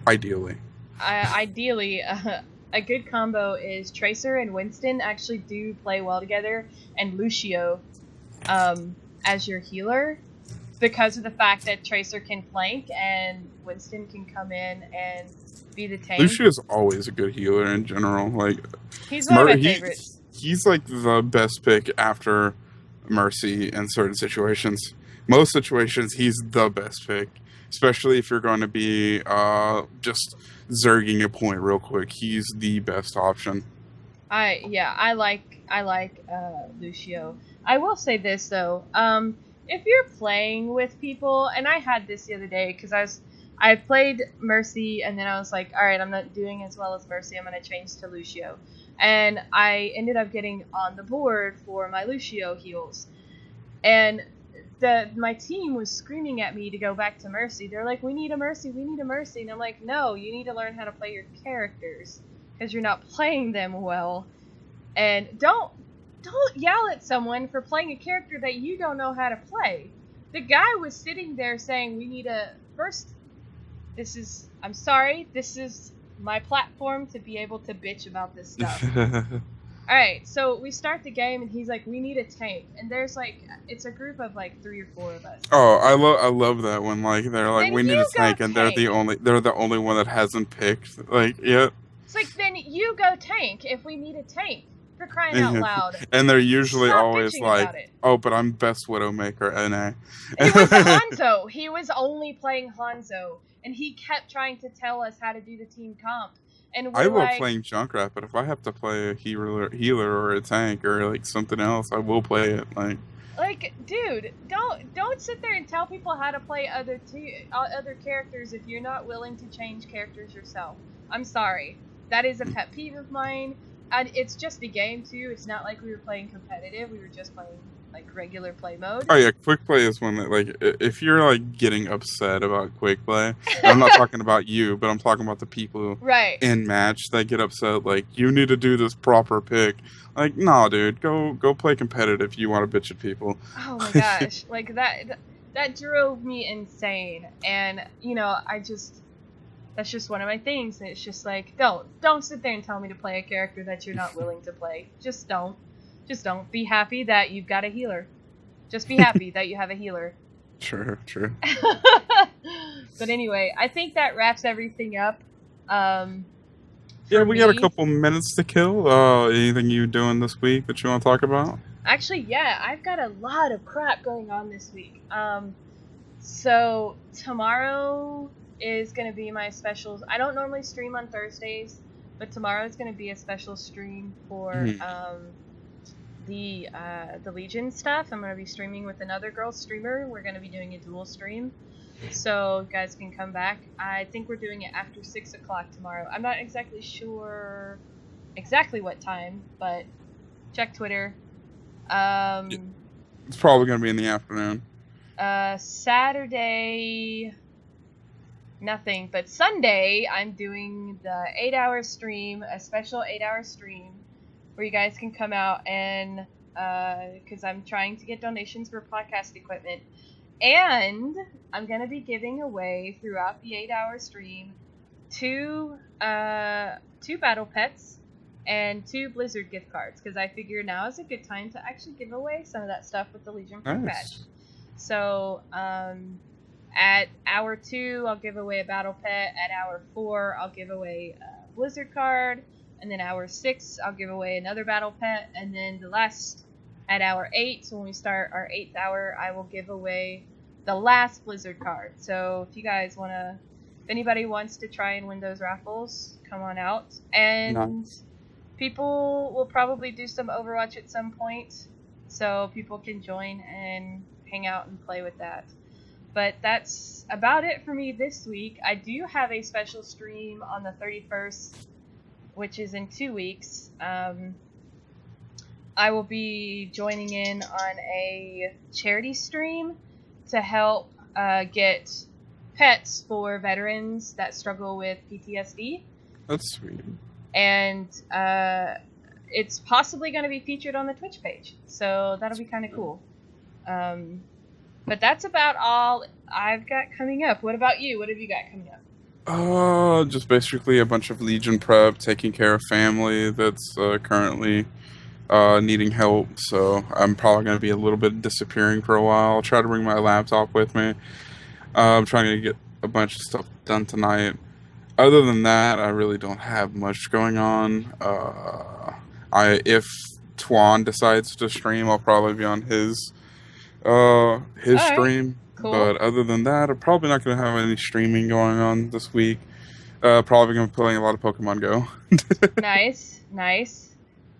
ideally. A good combo is Tracer and Winston actually do play well together, and Lucio as your healer, because of the fact that Tracer can flank and Winston can come in and be the tank. Lucio is always a good healer in general. Like, He's one of my He favorites. he's like the best pick after Mercy in certain situations. Most situations, he's the best pick, especially if you're going to be just zerging a point real quick. He's the best option. I like Lucio. I will say this though, if you're playing with people, and I had this the other day because I played Mercy and then I was like, all right, I'm not doing as well as Mercy. I'm gonna change to Lucio, and I ended up getting on the board for my Lucio heals, and my team was screaming at me to go back to Mercy. They're like, we need a Mercy, and I'm like, no, you need to learn how to play your characters because you're not playing them well. And don't yell at someone for playing a character that you don't know how to play. The guy was sitting there saying, we need a first. I'm sorry, this is my platform to be able to bitch about this stuff. Alright, so we start the game and he's like, we need a tank. And there's like, it's a group of like 3 or 4 of us. Oh, I love that when like they're like, Then we need you a tank, go and tank. they're the only one that hasn't picked. Like, yeah. It's like, then you go tank if we need a tank. For crying out loud. And they're usually Stop always bitching like, about it. oh, but I'm best Widowmaker, NA. He was Hanzo. He was only playing Hanzo. And he kept trying to tell us how to do the team comp. And we're I love like, playing Junkrat, but if I have to play a healer or a tank or like something else, I will play it. Like, dude, don't sit there and tell people how to play other characters if you're not willing to change characters yourself. I'm sorry. That is a pet peeve of mine. And it's just a game too. It's not like we were playing competitive. We were just playing like regular play mode. Oh yeah, quick play is when like if you're like getting upset about quick play, I'm not talking about you, but I'm talking about the people Right. in match that get upset. Like, you need to do this proper pick. Like, nah, dude, go play competitive. If you want to bitch at people. Oh my gosh, like that drove me insane. And that's just one of my things. And it's just like, don't sit there and tell me to play a character that you're not willing to play. Just don't. Be happy that you've got a healer. Just be happy that you have a healer. True. But anyway, I think that wraps everything up. Yeah, we got a couple minutes to kill. Anything you doing this week that you want to talk about? Actually, yeah, I've got a lot of crap going on this week. So tomorrow is going to be my specials. I don't normally stream on Thursdays, but tomorrow is going to be a special stream for the Legion stuff. I'm going to be streaming with another girl streamer. We're going to be doing a dual stream, so you guys can come back. I think we're doing it after 6 o'clock tomorrow. I'm not exactly sure exactly what time, but check Twitter. It's probably going to be in the afternoon. Saturday, nothing, but Sunday I'm doing the 8-hour stream, a special 8-hour stream where you guys can come out and because I'm trying to get donations for podcast equipment, and I'm gonna be giving away throughout the 8-hour stream two battle pets and 2 Blizzard gift cards, because I figure now is a good time to actually give away some of that stuff with the Legion Pro Patch. So at hour 2 I'll give away a battle pet, at hour 4 I'll give away a Blizzard card, and then hour 6 I'll give away another battle pet, and then at hour 8, so when we start our 8th hour, I will give away the last Blizzard card. So if anybody wants to try and win those raffles, come on out. And people will probably do some Overwatch at some point, so people can join and hang out and play with that. But that's about it for me this week. I do have a special stream on the 31st, which is in 2 weeks. I will be joining in on a charity stream to help get pets for veterans that struggle with PTSD. That's sweet. And it's possibly going to be featured on the Twitch page, so that'll be kind of cool. But that's about all I've got coming up. What about you? What have you got coming up? Just basically a bunch of Legion prep, taking care of family that's currently needing help. So I'm probably going to be a little bit disappearing for a while. I'll try to bring my laptop with me. I'm trying to get a bunch of stuff done tonight. Other than that, I really don't have much going on. I if Twan decides to stream, I'll probably be on his All right, stream. cool. But other than that, I'm probably not gonna have any streaming going on this week. Probably gonna be playing a lot of Pokemon Go. Nice, nice.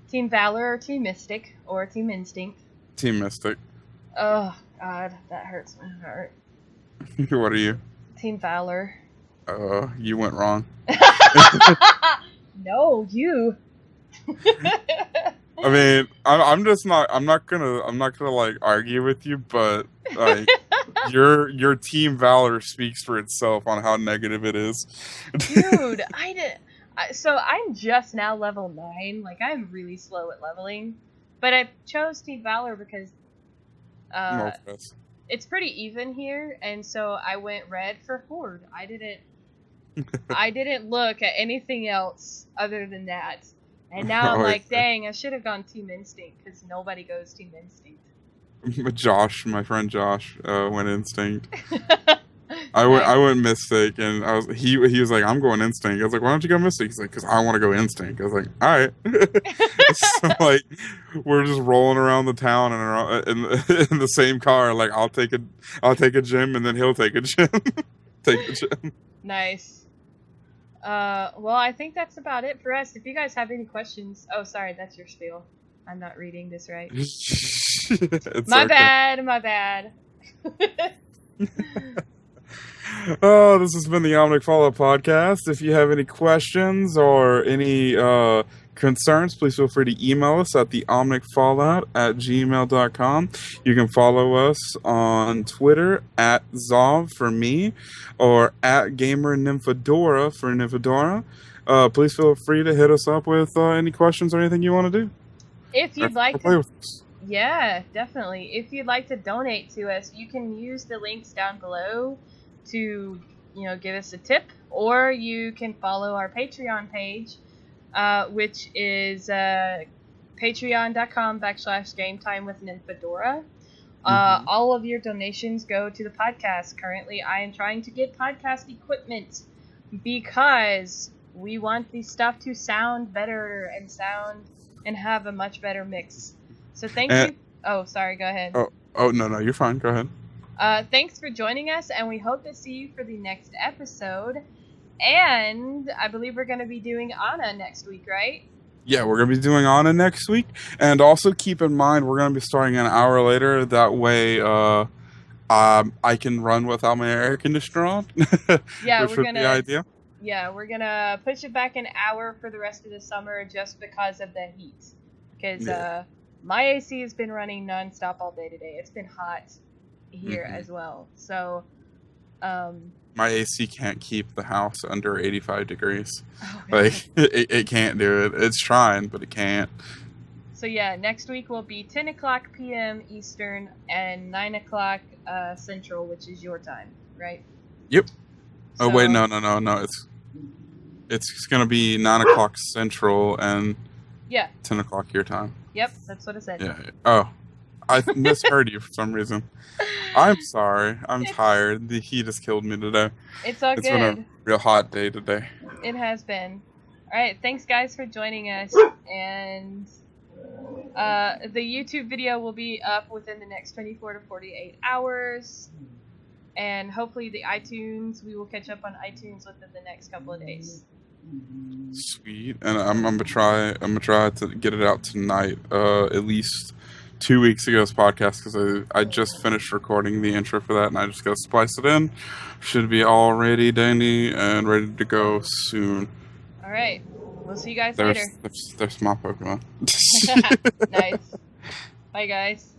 Team Valor or Team Mystic or Team Instinct. Team Mystic. Oh God, that hurts my heart. What are you? Team Valor. You went wrong. No, you. I mean, I'm just not. I'm not gonna like argue with you, but like your Team Valor speaks for itself on how negative it is. Dude, so I'm just now level 9. Like, I'm really slow at leveling. But I chose Team Valor because No offense. it's pretty even here, and so I went red for Horde. I didn't look at anything else other than that. And now I'm like, dang, I should have gone Team Instinct, because nobody goes Team Instinct. Josh, my friend Josh, went Instinct. Nice. I went Mystic, and he was like, I'm going Instinct. I was like, why don't you go Mystic? He's like, because I want to go Instinct. I was like, all right. So like, we're just rolling around the town in the same car. Like, I'll take a gym, and then he'll take a gym. Take the gym. Nice. Well, I think that's about it for us. If you guys have any questions... Oh, sorry, that's your spiel. I'm not reading this right. My bad. Oh, this has been the Omnic Fallout podcast. If you have any questions or any concerns, please feel free to email us at theomnicfallout@gmail.com. You can follow us on Twitter at Zov for me or at Gamer Nymphadora for Nymphadora. Please feel free to hit us up with any questions or anything you want to do. If you'd like play to... with us. Yeah, definitely. If you'd like to donate to us, you can use the links down below to, give us a tip, or you can follow our Patreon page, which is patreon.com/gametimewithnymphadora. All of your donations go to the podcast. Currently, I am trying to get podcast equipment because we want the stuff to sound better and have a much better mix. So thank you. Oh, sorry, go ahead. Oh, no, you're fine. Go ahead. Thanks for joining us, and we hope to see you for the next episode. And I believe we're going to be doing Anna next week, right? Yeah, we're going to be doing Anna next week. And also keep in mind, we're going to be starting an hour later. That way, I can run without my air conditioner on. Yeah, which would be the idea. Yeah, we're going to push it back an hour for the rest of the summer just because of the heat. Because my AC has been running nonstop all day today. It's been hot here as well. So, my AC can't keep the house under 85 degrees. Oh, like, it can't do it. It's trying, but it can't. So yeah, next week will be 10 o'clock p.m. Eastern and 9 o'clock Central, which is your time, right? Yep. So, oh, wait, no. It's going to be 9 o'clock Central and 10 o'clock your time. Yep, that's what it said. Yeah. Oh, I misheard you for some reason. I'm sorry. I'm tired. The heat has killed me today. It's all good. It's been a real hot day today. It has been. All right, thanks guys for joining us. And the YouTube video will be up within the next 24 to 48 hours. And hopefully the iTunes, we will catch up on iTunes within the next couple of days. Sweet. And I'm gonna try to get it out tonight. At least 2 weeks ago's podcast, because I just finished recording the intro for that, and I just gotta splice it in. Should be all ready, dandy, and ready to go soon. All right. We'll see you guys later. There's my Pokemon. Nice. Bye, guys.